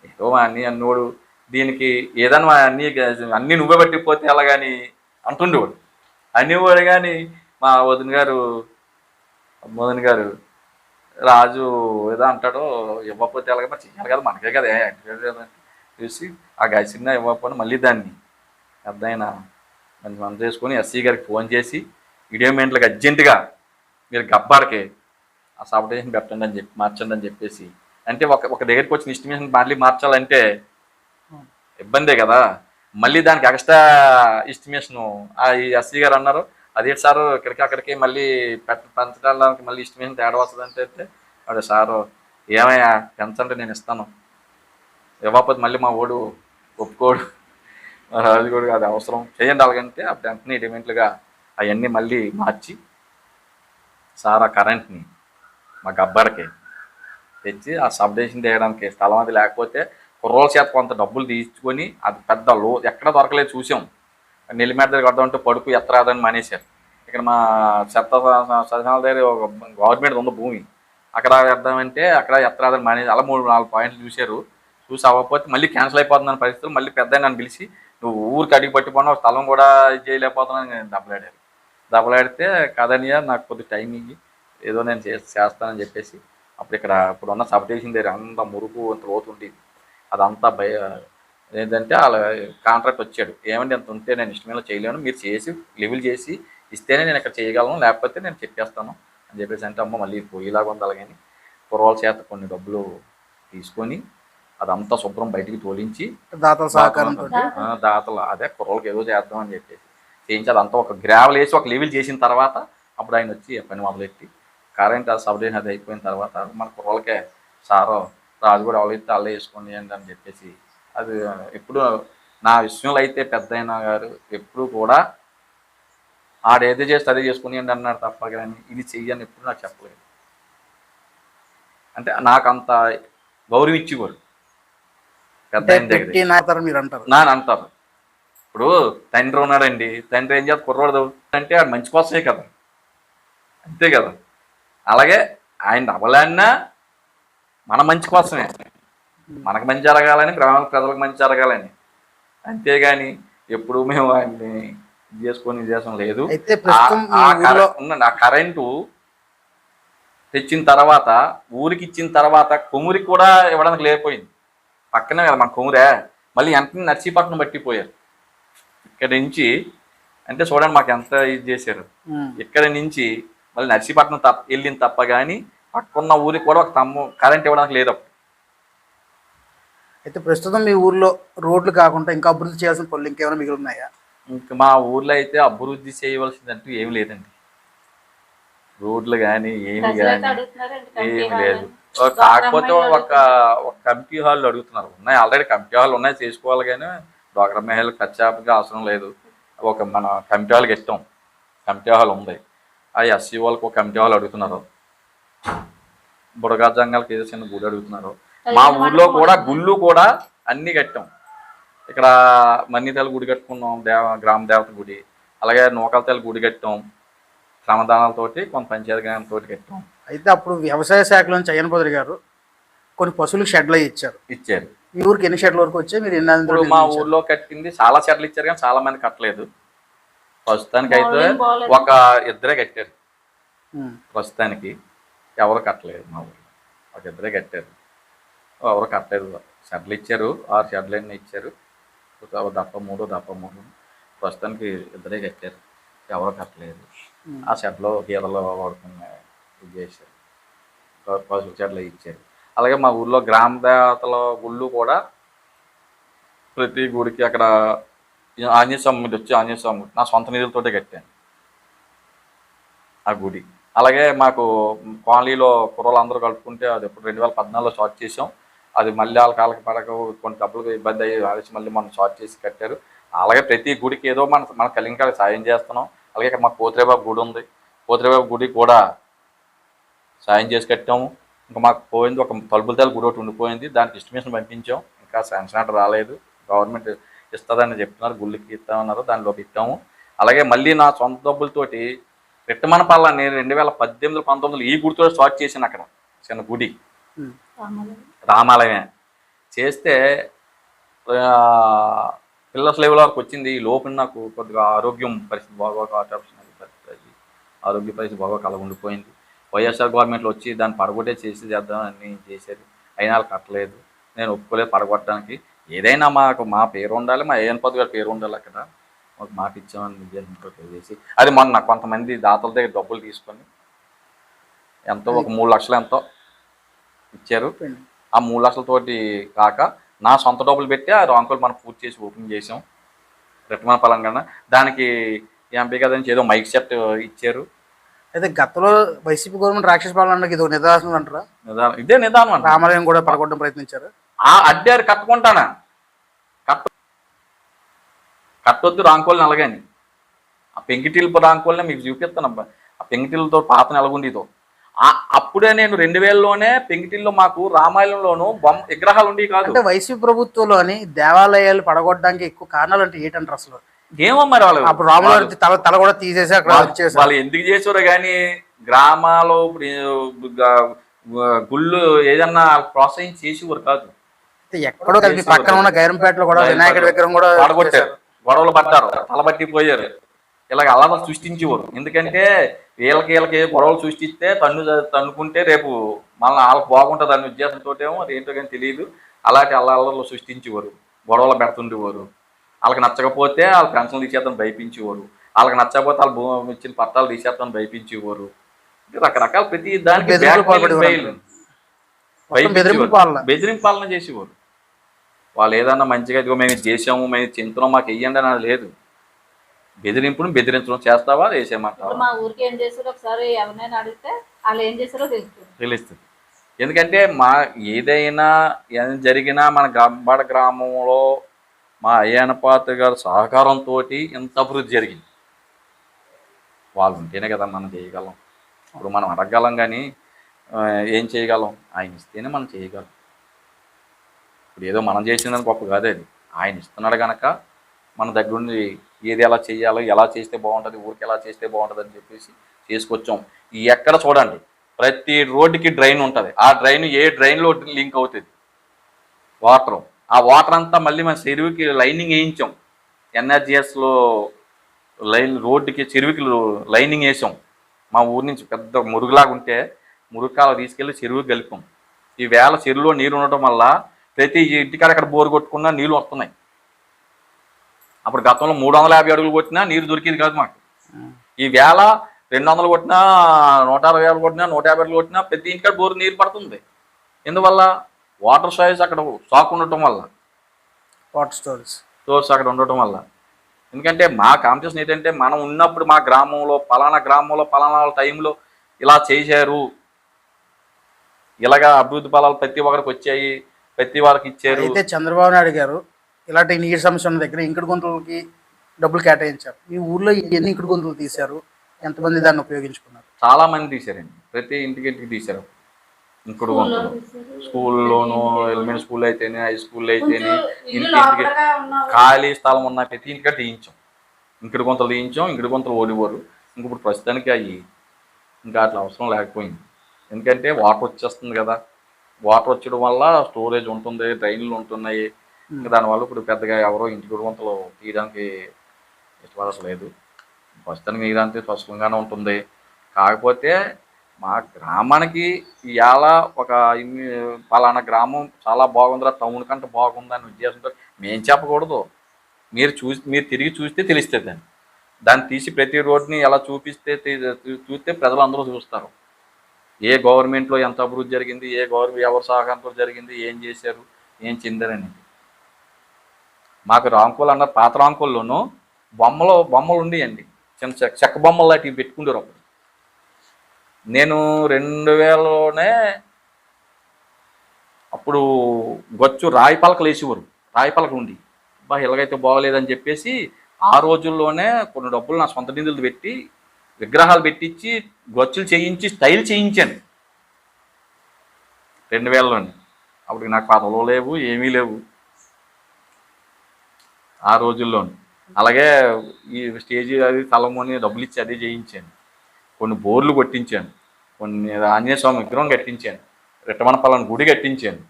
ఏదో మా అన్నోడు దీనికి ఏదన్నా అన్నీ నువ్వే పట్టిపోతే ఎలాగని అంటుండేవాడు అనేవాడు. కానీ మా వదిన గారు రాజు ఏదో అంటాడో ఇవ్వకపోతే ఎలాగ మరి చెయ్యాలి కదా, మనకే కదా చూసి ఆ గైసిన్న ఇవ్వకపోయినా మళ్ళీ దాన్ని పెద్దయినా మనం చేసుకొని ఎస్సీ గారికి ఫోన్ చేసి ఇడియోమెంట్లకు అర్జెంటుగా మీరు గబ్బాడికి ఆ సబ్స్టేషన్ పెట్టండి అని మార్చండి అని చెప్పేసి. అంటే ఒక దగ్గరికి వచ్చిన ఎస్టిమేషన్ మళ్ళీ మార్చాలంటే ఇబ్బందే కదా, మళ్ళీ దానికి ఎక్స్ట్రా ఎస్టిమేషను ఈ ఎస్సీ గారు అన్నారు, అదే సారు ఇక్కడికి అక్కడికి మళ్ళీ పెంచడానికి మళ్ళీ ఎస్టిమేషన్ తేడా వస్తుంది అంటే వాడు సారు ఏమయ్యా పెంచండి నేను ఇస్తాను, ఇవ్వకపోతే మళ్ళీ మా ఓడు ఒప్పుకోడు, అది కూడా అది అవసరం చేయండి అలాగంటే అప్పుడు వెంటనే డిమెంట్లుగా అవన్నీ మళ్ళీ మార్చి సార్ ఆ కరెంట్ని మా గబ్బారికి తెచ్చి ఆ సబ్స్టేషన్ చేయడానికి స్థలం అది లేకపోతే కుర్రోల చేత కొంత డబ్బులు తీసుకొని అది పెద్ద ఎక్కడ దొరకలేదు చూసాం, నెల్లిమేట దగ్గర కడదామంటే పడుకు ఎత్తరాదని మానేశారు. ఇక్కడ మా సదనాల దగ్గర ఒక గవర్నమెంట్ ఉంది భూమి, అక్కడ వేద్దామంటే అక్కడ ఎత్తరాదని మానేసి అలా 3-4 పాయింట్లు చూశారు. చూసి అవ్వకపోతే మళ్ళీ క్యాన్సిల్ అయిపోతుందని పరిస్థితులు మళ్ళీ పెద్ద నన్ను పిలిచి నువ్వు ఊరికి అడిగి పట్టిపోయినా స్థలం కూడా ఇది చేయలేకపోతున్నాను నేను దెబ్బలాడితే కాదనియా నాకు కొద్ది టైం ఇవ్వి ఏదో నేను చేస్తానని చెప్పేసి అప్పుడు ఇక్కడ ఇప్పుడున్న సబ్స్టేషన్ దగ్గర అంత మురుగు అంత లోతు ఉండేది, అదంతా ఏంటంటే వాళ్ళ కాంట్రాక్ట్ వచ్చాడు, ఏమంటే ఎంత ఉంటే నేను ఇష్టమేలా చేయలేను, మీరు చేసి లెవెల్ చేసి ఇస్తేనే నేను ఇక్కడ చేయగలను, లేకపోతే నేను చెప్పేస్తాను అని చెప్పేసి అంటే అమ్మ మళ్ళీ పోయేలాగా ఉంది. అలాగని కుర్రోల చేత కొన్ని డబ్బులు తీసుకొని అదంతా శుభ్రం బయటికి తోలించి దాతలు అదే కుర్రోళ్ళకి ఏదో చేద్దాం అని చెప్పేసి చేయించి అదంతా ఒక గ్రావెల్ వేసి ఒక లెవెల్ చేసిన తర్వాత అప్పుడు ఆయన వచ్చి పని మొదలెట్టి కరెంట్ ఆ సబ్స్టేషన్ అది అయిపోయిన తర్వాత మన కుర్రోళ్ళకే సారో రాజు కూడా ఎవరైతే అల్లే వేసుకోండి అని చెప్పేసి అది ఎప్పుడు నా విషయంలో అయితే పెద్దయినా గారు ఎప్పుడు కూడా ఆడేదో చేస్తే అదే చేసుకుని అండి అన్నాడు తప్ప కానీ ఇది చెయ్యని ఎప్పుడు నాకు చెప్పలేదు. అంటే నాకు అంత గౌరవం ఇచ్చేవాడు. పెద్ద ఆయన దగ్గర పెట్టి నాతారు మీరు అంటారు. నా అని అంటారు. ఇప్పుడు తండ్రి ఉన్నాడండి, తండ్రి ఏం చేస్తారు, కుర్రోడు అంటే అది మంచి కోసమే కదా, అంతే కదా. అలాగే ఆయన అవ్వలేన్నా మన మంచి కోసమే, మనకు మంచి జరగాలని, గ్రామాల ప్రజలకు మంచి జరగాలని, అంతేగాని ఎప్పుడు మేము ఆయన్ని ఇది చేసుకొని చేసం లేదు. అయితే ప్రస్తుతం ఈ ఊర్లో ఉండండి, ఆ కరెంటు తెచ్చిన తర్వాత ఊరికి ఇచ్చిన తర్వాత కొమురికి కూడా ఇవ్వడానికి లేకపోయింది. పక్కనే కదా మన కొమురే, మళ్ళీ వెంటనే నర్సీపట్నం పట్టిపోయారు. ఇక్కడ నుంచి అంటే చూడండి మాకు ఎంత ఇది చేశారు. ఇక్కడ నుంచి మళ్ళీ నర్సీపట్నం వెళ్ళింది తప్ప కానీ పక్కన్న ఊరికి కూడా ఒక కరెంట్ ఇవ్వడానికి లేదు. అయితే ప్రస్తుతం మీ ఊర్లో రోడ్లు కాకుండా ఇంకా అభివృద్ధి చేయాల్సిన పనులు ఇంకేమైనా మిగిలి ఉన్నాయా? ఇంకా మా ఊర్లో అయితే అభివృద్ధి చేయవలసిందంటూ ఏమి లేదండి. రోడ్లు కానీ ఏమి కానీ ఏమి లేదు. కాకపోతే ఒక కమిటీ హాల్ అడుగుతున్నారు. ఉన్నాయి ఆల్రెడీ కమిటీ హాల్ ఉన్నాయి, చేసుకోవాలి. కానీ డ్వాక్రా మహిళలకు ఖర్చాగా అవసరం లేదు. ఒక మన కమిటీ హాల్కి ఇష్టం, కమిటీ హాల్ ఉంది. ఆ ఎస్సీ వాళ్ళకి ఒక కమిటీ హాల్ అడుగుతున్నారు. బుడగా జంగాలకి ఏదో చిన్న గుడి అడుగుతున్నారు. మా ఊర్లో కూడా గుళ్ళు కూడా అన్నీ కట్టాం. ఇక్కడ మన్నితల గుడి కట్టుకున్నాం, గ్రామ దేవత గుడి. అలాగే నూకలతల గుడి కట్టాం, శ్రమదానాలతోటి కొంత పంచాయతీ గ్రామంతో కట్టాం. అయితే అప్పుడు వ్యవసాయ శాఖలో నుంచి అయ్యనపదులు గారు కొన్ని పశువులకు షెడ్లు ఇచ్చారు. మీ ఊరికి ఎన్ని షెడ్ల వరకు వచ్చాయి? మీరు ఎన్ని? మా ఊర్లో కట్టింది చాలా షెడ్లు ఇచ్చారు, కానీ చాలా మంది కట్టలేదు. ప్రస్తుతానికి అయితే ఒక ఇద్దరే కట్టారు. ప్రస్తుతానికి ఎవరు కట్టలేదు. మా ఊర్లో ఒక ఇద్దరే కట్టారు, ఎవరు కట్టలేదు. షెడ్లు ఇచ్చారు, 6 షెడ్లు అన్నీ ఇచ్చారు. దప్ప 3 ప్రస్తుతానికి ఇద్దరే కట్టారు, ఎవరు కట్టలేదు. ఆ షెడ్లో గీదలు వాడుకున్న ఇది చేశారు, పశువుల షెడ్లు ఇచ్చారు. అలాగే మా ఊర్లో గ్రామ దేవతల గుళ్ళు కూడా ప్రతి గుడికి అక్కడ ఆంజనేయ స్వామి వచ్చి ఆంజనేయ స్వామి నా సొంత నిధులతోటే కట్టాను ఆ గుడి. అలాగే మాకు కాలనీలో కుర్రలు అందరూ కలుపుకుంటే అది ఎప్పుడు 2014లో స్టార్ట్ చేసాం. అది మళ్ళీ వాళ్ళ కాళ్ళకి పడక కొన్ని డబ్బులకు ఇబ్బంది అయ్యి ఆలోచి మళ్ళీ మనం స్టార్ట్ చేసి కట్టారు. అలాగే ప్రతి గుడికి ఏదో మన కలింకాలకు సాయం చేస్తున్నాం. అలాగే ఇక్కడ మాకు పోతిరేబాబు గుడి ఉంది, పోతిరేబాబు గుడి కూడా సాయం చేసి కట్టాము. ఇంకా మాకు పోయింది ఒక తలుపులతల గుడి ఒకటి ఉండిపోయింది, దానికి ఎస్టిమేషన్ పంపించాం. ఇంకా శాంక్షన్ ఆర్డర్ రాలేదు, గవర్నమెంట్ ఇస్తుందని చెప్తున్నారు, గుళ్ళకి ఇస్తామన్నారు, దానిలోకి ఇస్తాము. అలాగే మళ్ళీ నా సొంత డబ్బులతోటి రెట్టమనపాల నేను 2018-19 ఈ గుడితో స్టార్ట్ చేశాను. అక్కడ చిన్న గుడి రామాలయమే చేస్తే పిల్లర్స్ లెవెల్ వరకు వచ్చింది. ఈ లోపల నాకు కొద్దిగా ఆరోగ్యం పరిస్థితి బాగోక ఆరోగ్య పరిస్థితి బాగోక అలా ఉండిపోయింది. వైఎస్ఆర్ గవర్నమెంట్లో వచ్చి దాన్ని పడగొట్టే చేద్దాం అన్నీ చేశారు, అయినా వాళ్ళు కట్టలేదు. నేను ఒప్పుకోలేదు పడగొట్టడానికి. ఏదైనా మా పేరు ఉండాలి, మా అయ్యనపతి గారి పేరు ఉండాలి. అక్కడ మాకు మాట ఇచ్చామని చేసి అది మొన్న కొంతమంది దాతల దగ్గర డబ్బులు తీసుకొని ఎంతో ఒక 3 లక్షలు ఎంతో ఇచ్చారు. ఆ 3 లక్షలతోటి కాక నా సొంత డబ్బులు పెట్టి ఆ రాంకులు మనం పూర్తి చేసి ఓపెన్ చేసాం రెట్టమన పలంగా. దానికి ఎంపీ కదా నుంచి ఏదో మైక్ సెట్ ఇచ్చారు. అయితే గతంలో వైసీపీ గవర్నమెంట్ రాక్షస పాలనకి ఇది నిదానం అంటారా? ఇదే నిదానం అంట. రామాలయం కూడా పడగొట్టడం ప్రయత్నించారు. అడ్డారు కట్టుకుంటానా, కట్టొద్దు రాంకోళ్ళని అలాగని. ఆ పెంకిటిల్పు రాంకోళ్ళని మీకు చూపిస్తానబ్బా. ఆ పెంకిటిల్లతో పాత నెలగుండితో అప్పుడే నేను 2000లోనే పెంకిటిల్లో మాకు రామాయణంలోనూ విగ్రహాలు ఉండేవి కాదు. అంటే వైసీపీ ప్రభుత్వంలోని దేవాలయాలు పడగొట్టడానికి ఎక్కువ కారణాలు అంటే ఏంటంటారు అసలు? ఏమో మరి వాళ్ళు అప్పుడు రాముల తల కూడా తీసేసి అక్కడ వాళ్ళు ఎందుకు చేసారో కానీ గ్రామాలు గుళ్ళు ఏదన్నా ప్రోత్సహించి చేసేవారు కాదు. ఎక్కడో కలిపి పక్కన ఉన్న గైరంపేటలో కూడా వినాయకుడి విగ్రహం కూడా పడగొట్టారు, గొడవలు పడ్డారు, తలబట్టిపోయారు. ఇలాగ అలా సృష్టించేవారు. ఎందుకంటే వీళ్ళకి గొడవలు సృష్టిస్తే తన్నుకుంటే రేపు మళ్ళీ వాళ్ళకి బాగుంటుంది అనే ఉద్దేశంతో ఏమో అది ఏంటో కానీ తెలియదు. అలాంటి అల్లర్లు సృష్టించేవారు, గొడవలు పెడుతుండేవారు. వాళ్ళకి నచ్చకపోతే వాళ్ళ పెన్షన్లు తీసేద్దాం భయపించేవారు, వాళ్ళకి నచ్చకపోతే వాళ్ళ భూమి ఇచ్చిన పట్టాలు తీసేద్దాం భయపించేవారు. రకరకాల ప్రతి దానికి బెదిరింపు పాలన చేసేవారు. వాళ్ళు ఏదన్నా మంచిగా ఇదిగో మేము చేసాము, మేము చింతనం మాకు వెయ్యండి అని లేదు. బెదిరించడం చేస్తావా వేసేయమంటావా? మా ఊరికి ఏం చేస్తారో ఒకసారి ఎవరైనా అడిగితే వాళ్ళు ఏం చేస్తారో తెలుస్తుంది. ఎందుకంటే ఏదైనా జరిగినా మన గంబాడ గ్రామంలో మా అయ్యనపాత్ర గారి సహకారంతో ఎంత అభివృద్ధి జరిగింది. వాళ్ళు ఉంటేనే కదా మనం చేయగలం. ఇప్పుడు మనం అడగగలం కానీ ఏం చేయగలం, ఆయన ఇస్తేనే మనం చేయగలం. ఇప్పుడు ఏదో మనం చేసిందని గొప్ప కాదు అది. ఆయన ఇస్తున్నాడు కనుక మన దగ్గరుండి ఏది ఎలా చేయాలో, ఎలా చేస్తే బాగుంటుంది, ఊరికి ఎలా చేస్తే బాగుంటుంది అని చెప్పేసి చేసుకొచ్చాం. ఈ ఎక్కడ చూడండి ప్రతి రోడ్డుకి డ్రైన్ ఉంటుంది. ఆ డ్రైన్ ఏ డ్రైన్లో లింక్ అవుతుంది వాటరు. ఆ వాటర్ అంతా మళ్ళీ మన చెరువుకి లైనింగ్ వేయించాం. ఎన్ఆర్జిఎస్లో రోడ్డుకి చెరువుకి లైనింగ్ వేసాం. మా ఊరి నుంచి పెద్ద మురుగులాగా ఉంటే మురుగు తీసుకెళ్ళి చెరువుకి కలిపాం. ఈ వేళ చెరువులో నీరు ఉండటం వల్ల ప్రతి ఇంటికాడ అక్కడ బోరు కొట్టుకున్నా నీళ్ళు వస్తున్నాయి. అప్పుడు గతంలో 350 అడుగులు కొట్టినా నీరు దొరికేది కాదు మాకు. ఈ వేళ 200 కొట్టినా, 160 అడుగులు కొట్టినా, 150 అడుగులు కొట్టినా ప్రతి ఇంటికాడ బోరు నీరు పడుతుంది. ఎందువల్ల? వాటర్ సోర్స్ అక్కడ స్టాక్ ఉండటం వల్ల, వాటర్ సోర్స్ అక్కడ ఉండటం వల్ల. ఎందుకంటే మా కాంపిటీషన్ ఏంటంటే మనం ఉన్నప్పుడు మా గ్రామంలో పలానా టైంలో ఇలా చేశారు, ఇలాగా అభివృద్ధి ఫలాలు ప్రతి ఒక్కరికి వచ్చాయి, ప్రతి వారికి ఇచ్చారు. అయితే చంద్రబాబు నాయుడు గారు ఇలాంటి నీటి సమస్య ఉన్న దగ్గర ఇంకుడు గుంతలకి డబ్బులు కేటాయించారు. మీ ఊర్లో ఎన్ని ఇంకుడు గుంతలు తీశారు? ఎంతమంది దాన్ని ఉపయోగించుకున్నారు? చాలా మంది తీశారండి. ప్రతి ఇంటికి తీశారు ఇంకుడు గుంతలు. స్కూల్లోనూ, ఎలిమెంటరీ స్కూల్ అయితేనే, హై స్కూల్ అయితేనే, ఇంటికి ఖాళీ స్థలం ఉన్న ప్రతి ఇంటికి తీయించాం. ఇంకుడు గుంతలు తీయించాం. ఇంకుడు గుంతలు ఓడిపోరు. ఇప్పుడు ప్రస్తుతానికి అవి ఇంకా అట్లా అవసరం లేకపోయింది. ఎందుకంటే వాటర్ వచ్చేస్తుంది కదా. వాటర్ వచ్చడం వల్ల స్టోరేజ్ ఉంటుంది, డ్రైన్లు ఉంటున్నాయి. ఇంకా దానివల్ల ఇప్పుడు పెద్దగా ఎవరో ఇంకుడు గుంతలు తీయడానికి ఇష్టపడట్లేదు. ప్రస్తుతానికి తీయడానికి స్పష్టంగానే ఉంటుంది. కాకపోతే మా గ్రామానికి ఇవాళ ఒక పలానా గ్రామం చాలా బాగుందిరా, టౌన్ కంటే బాగుందని ఉద్దేశంతో మేము చెప్పకూడదు. మీరు తిరిగి చూస్తే తెలుస్తుంది. దాన్ని తీసి ప్రతి రోడ్ని ఎలా చూస్తే ప్రజలు అందరూ చూస్తారు. ఏ గవర్నమెంట్లో ఎంత అభివృద్ధి జరిగింది, ఎవరి సహకారంతో జరిగింది, ఏం చేశారు, ఏం చెందారని. మాకు రాంకోలు అన్నారు. పాత రాంకోల్లోనూ బొమ్మలు ఉండేయండి, చిన్న చెక్క బొమ్మలు లాంటివి పెట్టుకుంటారు. అప్పుడు నేను 2000లోనే అప్పుడు గొచ్చు రాయి పలకలు వేసేవారు. రాయి పలకలు ఉండి ఇలాగైతే బాగోలేదని చెప్పేసి ఆ రోజుల్లోనే కొన్ని డబ్బులు నా సొంత నిధులు పెట్టి విగ్రహాలు పెట్టించి గొచ్చులు చేయించి స్టైల్ చేయించాను 2000లోనే. అప్పటికి నాకు పదవులు లేవు, ఏమీ లేవు ఆ రోజుల్లోనే. అలాగే ఈ స్టేజీ అది తలమోని డబ్బులు ఇచ్చి అదే చేయించాను. కొన్ని బోర్లు కొట్టించాను, కొన్ని ఆంజనేయ స్వామి విగ్రహం కట్టించాను, రెట్టమనపాలెం గుడి కట్టించాను.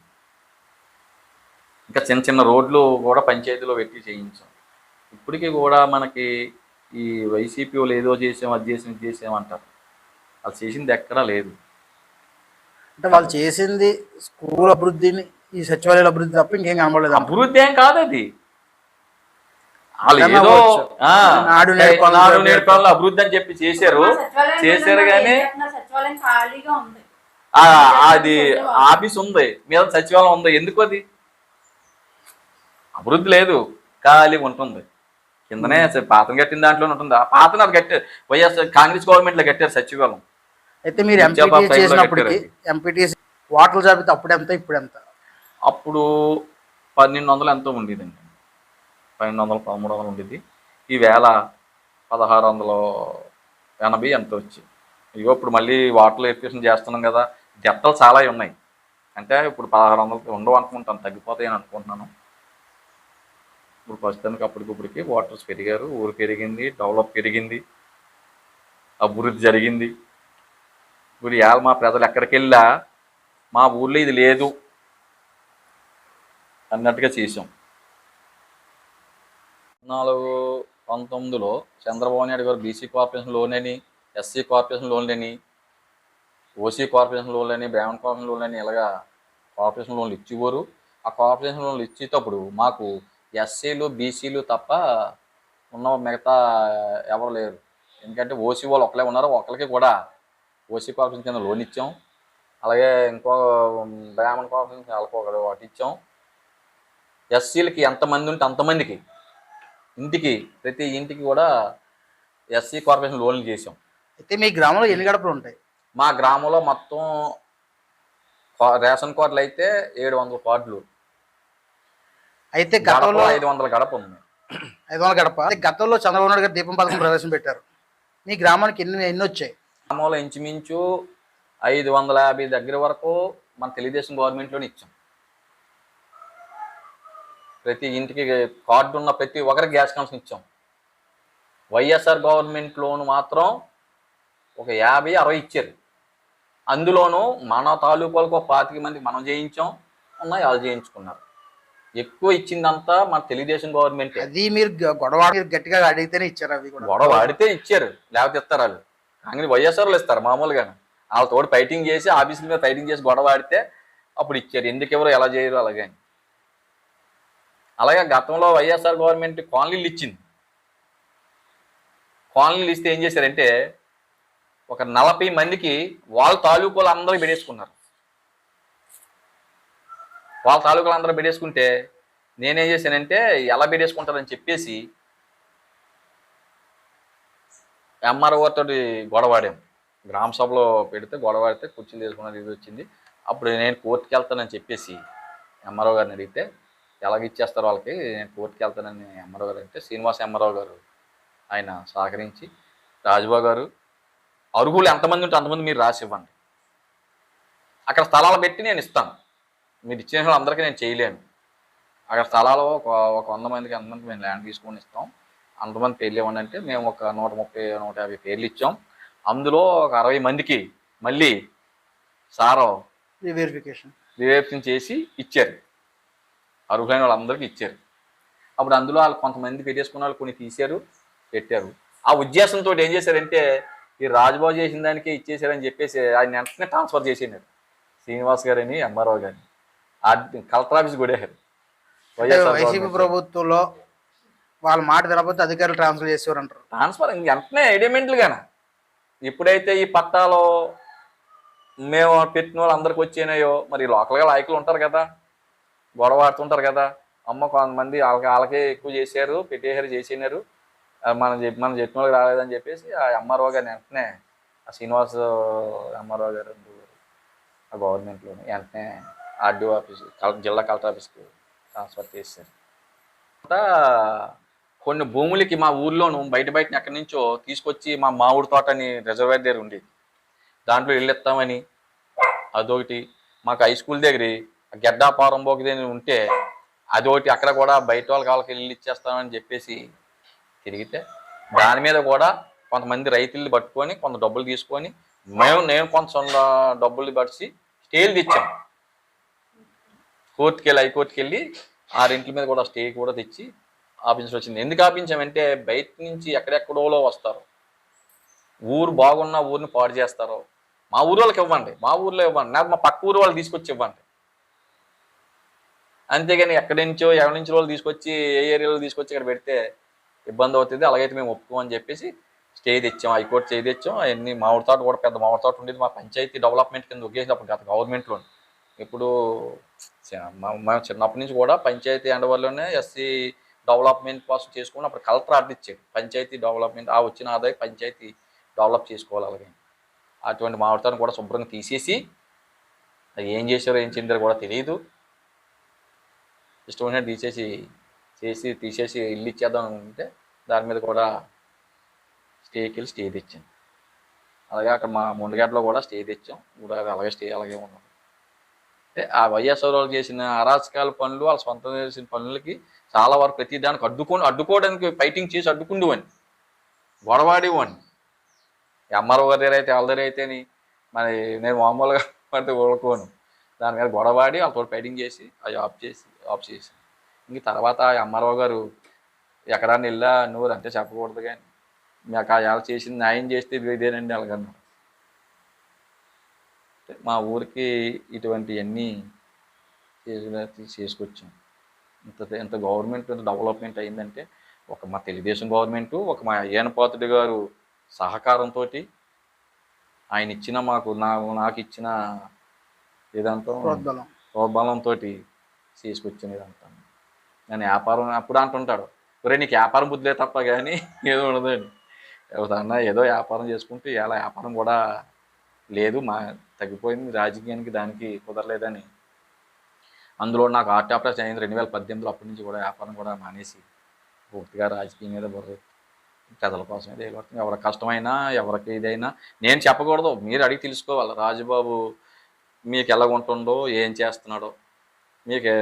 ఇంకా చిన్న చిన్న రోడ్లు కూడా పంచాయతీలో పెట్టి చేయించాం. ఇప్పటికీ కూడా మనకి ఈ వైసీపీ వాళ్ళు ఏదో చేసాం, అది చేసాం, ఇది చేసామంటారు. వాళ్ళు చేసింది ఎక్కడా లేదు. అంటే వాళ్ళు చేసింది స్కూల్ అభివృద్ధిని, ఈ సచివాలయాల అభివృద్ధి తప్ప ఇంకేం కనబడలేదు. అభివృద్ధి ఏం కాదు అది. వాళ్ళు ఏదో నాడు నేర్పాలలో అభివృద్ధి అని చెప్పి చేశారు కానీ అది ఆఫీస్ ఉంది మీద సచివాలయం ఉంది. ఎందుకు అది అభివృద్ధి లేదు, ఖాళీగా ఉంటుంది. కిందనే పాతం కట్టిన దాంట్లోనే ఉంటుంది. ఆ పాతను అది కట్టారు వైఎస్ఆర్ కాంగ్రెస్ గవర్నమెంట్లో కట్టారు సచివాలయం. అయితే మీరు చేసినప్పటికీ ఎంపీటీసీ వాటర్ జాబితా అప్పుడు ఎంత, ఇప్పుడు ఎంత? అప్పుడు 1200 ఎంతో ఉండేదండి. 1200, 1300 ఉండేది. ఈ వేళ 1680 ఎంతో వచ్చి. ఇగో ఇప్పుడు మళ్ళీ వాటర్ వెరిఫికేషన్ చేస్తున్నాం కదా, జట్టలు చాలా ఉన్నాయి. అంటే ఇప్పుడు 1600 ఉండవు అనుకుంటాను, తగ్గిపోతాయని అనుకుంటున్నాను. ఇప్పుడు ప్రస్తుతానికి అప్పటికిప్పటికి వాటర్స్ పెరిగారు, ఊరు పెరిగింది, డెవలప్ పెరిగింది, అభివృద్ధి జరిగింది. ఇప్పుడు ఇవాళ మా ప్రజలు ఎక్కడికి వెళ్ళా మా ఊళ్ళో ఇది లేదు అన్నట్టుగా చేసాం. 19 చంద్రబాబు నాయుడు గారు బీసీ కార్పొరేషన్ లోన్లని, ఎస్సీ కార్పొరేషన్ లోన్లని, ఓసీ కార్పొరేషన్ లోన్లని, బ్రాహ్మణ కార్పొరేషన్ లోన్లని ఇలాగా కార్పొరేషన్ లోన్లు ఇచ్చేవారు. ఆ కార్పొరేషన్ లోన్లు ఇచ్చేటప్పుడు మాకు ఎస్సీలు, బీసీలు తప్ప ఉన్న మిగతా ఎవరు లేరు. ఎందుకంటే ఓసీ వాళ్ళు ఒకళ్ళే ఉన్నారు. ఒకరికి కూడా ఓసీ కార్పొరేషన్ కింద లోన్ ఇచ్చాం. అలాగే ఇంకో బ్రాహ్మణ కార్పొరేషన్ వాళ్ళకి ఒకటి ఇచ్చాం. ఎస్సీలకి ఎంతమంది ఉంటే అంతమందికి ప్రతి ఇంటికి కూడా ఎస్సీ కార్పొరేషన్ లోన్లు చేసాం. అయితే మీ గ్రామంలో ఎన్ని గడపలు ఉంటాయి? మా గ్రామంలో మొత్తం రేషన్ కార్డులు అయితే 700 కార్డులు. అయితే గతంలో 500 గడప ఉంది. 500 గడప. గతంలో చంద్రబాబు నాయుడు గారు దీపం పథకం ప్రవేశపెట్టారు. మీ గ్రామానికి ఎన్ని వచ్చాయి? గ్రామంలో ఇంచుమించు 550 దగ్గర వరకు మన తెలుగుదేశం గవర్నమెంట్లోనే ఇచ్చాం. ప్రతి ఇంటికి కార్డు ఉన్న ప్రతి ఒక్కరికి గ్యాస్ కనెక్షన్ ఇచ్చాం. వైఎస్ఆర్ గవర్నమెంట్లోను మాత్రం ఒక 50-60 ఇచ్చారు. అందులోనూ మన తాలూకాలకు 25 మందికి మనం చేయించాం, ఉన్నాయి వాళ్ళు చేయించుకున్నారు. ఎక్కువ ఇచ్చిందంతా మన తెలుగుదేశం గవర్నమెంట్. అది మీరు గొడవ మీరు గట్టిగా అడిగితేనే ఇచ్చారు. అవి కూడా గొడవ ఆడితే ఇచ్చారు, లేకపోతే ఇస్తారు వాళ్ళు. కానీ వైఎస్ఆర్లు ఇస్తారు మామూలుగా. వాళ్ళ తోడు ఫైటింగ్ చేసి ఆఫీసుల మీద ఫైటింగ్ చేసి గొడవ ఆడితే అప్పుడు ఇచ్చారు. ఎందుకు ఎవరు ఎలా చేయరు అలాగే. అలాగే గతంలో వైఎస్ఆర్ గవర్నమెంట్ కాలనీలు ఇచ్చింది. కాలనీలు ఇస్తే ఏం చేశారంటే ఒక 40 మందికి వాళ్ళ తాలూకాలు అందరూ పెట్టేసుకున్నారు. వాళ్ళ తాలూకాలు అందరూ పెట్టేసుకుంటే నేనేం చేశానంటే ఎలా పెట్టేసుకుంటారని చెప్పేసి ఎంఆర్ఓ తోటి గొడవాడాం. గ్రామ సభలో పెడితే గొడవాడితే కుర్చీలు తీసుకున్నది ఇది వచ్చింది. అప్పుడు నేను కోర్టుకి వెళ్తానని చెప్పేసి ఎంఆర్ఓ గారిని అడిగితే ఎలాగ ఇచ్చేస్తారు వాళ్ళకి, నేను కోర్టుకి వెళ్తానని ఎంఆర్ఓ గారు అంటే శ్రీనివాస్ ఎంఆర్ఓ గారు ఆయన సహకరించి రాజుబాబు గారు అర్హులు ఎంతమంది ఉంటే అంతమంది మీరు రాసి ఇవ్వండి, అక్కడ స్థలాలు పెట్టి నేను ఇస్తాను, మీరు ఇచ్చిన అందరికీ నేను చేయలేను, అక్కడ స్థలాలు ఒక 100 మందికి అంతమందికి మేము ల్యాండ్ తీసుకొని ఇస్తాం, అంతమంది పేర్లు ఇవ్వండి అంటే మేము ఒక 130-150 పేర్లు ఇచ్చాం. అందులో ఒక 60 మందికి మళ్ళీ సారో రివేరిఫికేషన్ చేసి ఇచ్చారు, అర్హులైన వాళ్ళందరికీ ఇచ్చారు. అప్పుడు అందులో వాళ్ళు కొంతమంది పెట్టేసుకున్న వాళ్ళు కొన్ని తీశారు, పెట్టారు. ఆ ఉద్దేశంతో ఏం చేశారంటే ఈ రాజుబాబు చేసిన దానికే ఇచ్చేసారని చెప్పేసి ఆయన వెంటనే ట్రాన్స్ఫర్ చేసేనారు శ్రీనివాస్ గారని ఎంఆర్ఓ గారిని కలెక్టర్ ఆఫీస్ కొడేశారు. వైసీపీ ప్రభుత్వంలో వాళ్ళ మాట తెలకపోతే అధికారులు ట్రాన్స్ఫర్ చేసేవారు అంటారు. ట్రాన్స్ఫర్ వెంటనే ఎడిమెంట్లుగానే ఎప్పుడైతే ఈ పట్టాలో మేము పెట్టిన వాళ్ళు అందరికి వచ్చినాయో మరి లోకల్గా నాయకులు ఉంటారు కదా, గొడవ ఆడుతుంటారు కదా, అమ్మ కొంతమంది వాళ్ళకే ఎక్కువ చేశారు పెట్టేశారు చేసినారు, మనం చెప్పిన వాళ్ళకి రాలేదని చెప్పేసి ఆ ఎంఆర్ఓ గారిని వెంటనే ఆ శ్రీనివాస్ ఎంఆర్ఓ గారు ఆ గవర్నమెంట్లోని వెంటనే ఆర్డీఓ ఆఫీస్ జిల్లా కలెక్టర్ ఆఫీస్కి ట్రాన్స్ఫర్ చేశారు. కొన్ని భూములకి మా ఊర్లోనూ బయట ఎక్కడి నుంచో తీసుకొచ్చి మా మామిడి తోట అని రిజర్వేర్ దగ్గర ఉండేది, దాంట్లో ఇల్లు ఇస్తామని అదొకటి. మాకు హై స్కూల్ దగ్గర గెడ్డా పారంబోకి ఉంటే అదొకటి, అక్కడ కూడా బయట వాళ్ళకి ఇల్లు ఇచ్చేస్తామని చెప్పేసి తిరిగితే దాని మీద కూడా కొంతమంది రైతులు పట్టుకొని కొంత డబ్బులు తీసుకొని నేను కొంత డబ్బులు పడిచి స్టేలు తెచ్చాం. హైకోర్టుకి వెళ్ళి 6 ఇంట్ల మీద కూడా స్టే కూడా తెచ్చి ఆపించాల్సి వచ్చింది. ఎందుకు ఆపించామంటే బయట నుంచి ఎక్కడెక్కడో వస్తారు, ఊరు బాగున్న ఊరిని పాడు చేస్తారు. మా ఊరు వాళ్ళకి ఇవ్వండి, మా ఊర్లో ఇవ్వండి, నాకు మా పక్క ఊరు వాళ్ళు తీసుకొచ్చి ఇవ్వండి, అంతేగాని ఎక్కడి నుంచో వాళ్ళు తీసుకొచ్చి ఏ ఏరియాలో తీసుకొచ్చి ఇక్కడ పెడితే ఇబ్బంది అవుతుంది, అలాగైతే మేము ఒప్పుకోమని చెప్పేసి స్టే తెచ్చాం, హైకోర్టు స్టే తెచ్చాం. అవన్నీ మామిడి తోట కూడా పెద్ద మామిడి తోట ఉండేది మా పంచాయతీ డెవలప్మెంట్ కింద ఒకేసి అప్పుడు గత గవర్నమెంట్లో. ఇప్పుడు మేము చిన్నప్పటి నుంచి కూడా పంచాయతీ అండవర్లోనే ఎస్సీ డెవలప్మెంట్ కోసం చేసుకుని అప్పుడు కలెక్టర్ ఆర్డర్ ఇచ్చాడు, పంచాయతీ డెవలప్మెంట్ ఆ వచ్చిన ఆదాయం పంచాయతీ డెవలప్ చేసుకోవాలి. అలాగే అటువంటి మామిడి తోటను కూడా శుభ్రంగా తీసేసి అది ఏం చేశారో ఏం చెందారో కూడా తెలియదు, ఇష్టమైన తీసేసి ఇల్లు ఇచ్చేద్దాం అనుకుంటే దాని మీద కూడా స్టేకి వెళ్ళి స్టే తెచ్చాను. అలాగే అక్కడ మా ముందుగడ్డలో కూడా స్టే తెచ్చాం, కూడా అలాగే స్టే అలాగే ఉన్నాం. అంటే ఆ వైఎస్ఆర్ వాళ్ళు చేసిన అరాచకాల పనులు వాళ్ళ సొంతం చేసిన పనులకి చాలా వరకు ప్రతి దానికి అడ్డుకోవడానికి ఫైటింగ్ చేసి అడ్డుకుండేవాడిని, గొడవాడేవాడిని. ఎంఆర్ఓ గారి దగ్గర అయితే వాళ్ళ దగ్గర అయితేని మరి నేను మామూలుగా పడితే ఊరుకోను, దాని మీద గొడవాడి వాళ్ళతో ఫైటింగ్ చేసి అవి ఆఫ్ చేసి ఇంక తర్వాత ఎంఆర్ఓ గారు ఎక్కడాన్ని వెళ్ళా నువ్వు అంటే చెప్పకూడదు కానీ మీకు ఆ చేసింది న్యాయం చేస్తే ఇదేనండి అలాగన్నారు. మా ఊరికి ఇటువంటివన్నీ చేసుకొచ్చాం. ఇంత గవర్నమెంట్ డెవలప్మెంట్ అయిందంటే ఒక మా తెలుగుదేశం గవర్నమెంటు, ఒక మా అయ్యనపాత్రుడి గారు సహకారంతో ఆయన ఇచ్చిన నాకు ఇచ్చిన ఇదంతా ప్రోద్బలంతో చేసుకొచ్చిన ఇదంతా. నేను వ్యాపారం అప్పుడు అంటుంటాడు, ఒరే నీకు వ్యాపారం బుద్ధిలే తప్ప కానీ ఏదో ఉండదండి, అన్న ఏదో వ్యాపారం చేసుకుంటూ ఇలా వ్యాపారం కూడా లేదు, తగ్గిపోయింది రాజకీయానికి దానికి కుదరలేదని. అందులో నాకు హార్ట్ ఆపరేషన్ అయింది 2018లో, అప్పటి నుంచి కూడా వ్యాపారం కూడా మానేసి పూర్తిగా రాజకీయం మీద బుర్ర ప్రజల కోసం ఏదో ఎవరి కష్టమైనా ఎవరికి ఇదైనా నేను చెప్పకూడదు, మీరు అడిగి తెలుసుకోవాలి. రాజుబాబు మీకు ఎలాగుంటుండో ఏం చేస్తున్నాడో మీకు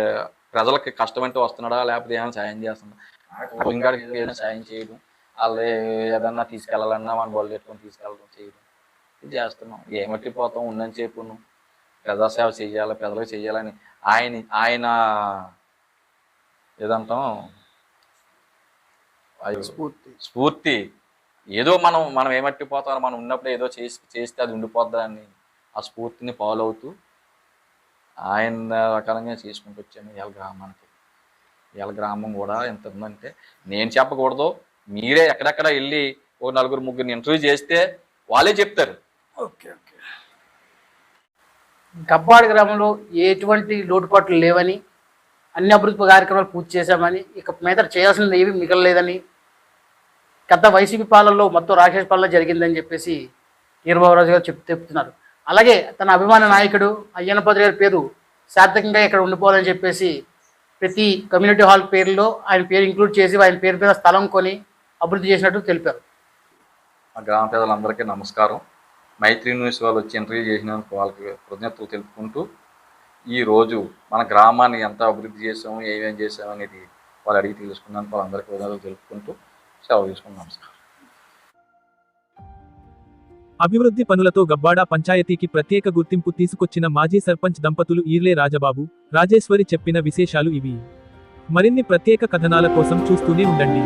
ప్రజలకి కష్టం అంటే వస్తున్నాడా లేకపోతే ఏమైనా సాయం చేస్తున్నాడా ఇంకాడికి ఏదైనా సాయం చేయడం, వాళ్ళు ఏదన్నా తీసుకెళ్ళాలన్నా మన బళ్ళు పెట్టుకొని తీసుకెళ్ళడం చేయడం ఇది చేస్తున్నాం. ఏమట్టి పోతాం ఉన్నని చెప్పు ప్రజాసేవ చేయాలి, ప్రజలకు చేయాలని ఆయన ఏదంటాం స్ఫూర్తి. ఏదో మనం ఏమట్టి పోతాం, మనం ఉన్నప్పుడు ఏదో చేస్తే అది ఉండిపోద్దా అని ఆ స్ఫూర్తిని ఫాలో అవుతూ ఆయన రకాలంగా చేసుకుంటూ వచ్చాను. ఇవాళ గ్రామం కూడా ఎంత ఉందంటే నేను చెప్పకూడదు, మీరే ఎక్కడెక్కడ వెళ్ళి ఓ 4-3 ఇంటర్వ్యూ చేస్తే వాళ్ళే చెప్తారు. ఓకే. గబ్బాడి గ్రామంలో ఎటువంటి లోటుపాట్లు లేవని, అన్ని అభివృద్ధి కార్యక్రమాలు పూర్తి చేశామని, ఇక మీద చేయాల్సింది ఏమీ మిగలలేదని, గత వైసీపీ పాలనలో మొత్తం రాకేష్ పాలన జరిగిందని చెప్పేసి వీరబాబురాజు గారు చెప్తున్నారు. అలాగే తన అభిమాన నాయకుడు అయ్యన్నపతి గారి పేరు సార్థకంగా ఇక్కడ ఉండిపోవాలని చెప్పేసి ప్రతి కమ్యూనిటీ హాల్ పేరులో ఆయన పేరు ఇంక్లూడ్ చేసి ఆయన పేరు మీద స్థలం కొని అభివృద్ధి చేసినట్టు తెలిపారు. మా గ్రామ ప్రజలందరికీ నమస్కారం. మైత్రి న్యూస్ వాళ్ళు వచ్చి ఇంటర్వ్యూ చేసినందుకు వాళ్ళకి కృతజ్ఞతలు తెలుపుకుంటూ ఈరోజు మన గ్రామాన్ని ఎంత అభివృద్ధి చేసాము, ఏమేం చేసాము అనేది వాళ్ళు అడిగి తెలుసుకున్నందుకు వాళ్ళందరికీ కృతజ్ఞతలు తెలుపుకుంటూ సెలవు తీసుకున్నాం. నమస్కారం. అభివృద్ధి పనులతో గబ్బాడ పంచాయతీకి ప్రత్యేక గుర్తింపు తీసుకొచ్చిన మాజీ సర్పంచ్ దంపతులు ఈర్లే రాజబాబు, రాజేశ్వరి చెప్పిన విశేషాలు ఇవి. మరిన్ని ప్రత్యేక కథనాల కోసం చూస్తూనే ఉండండి.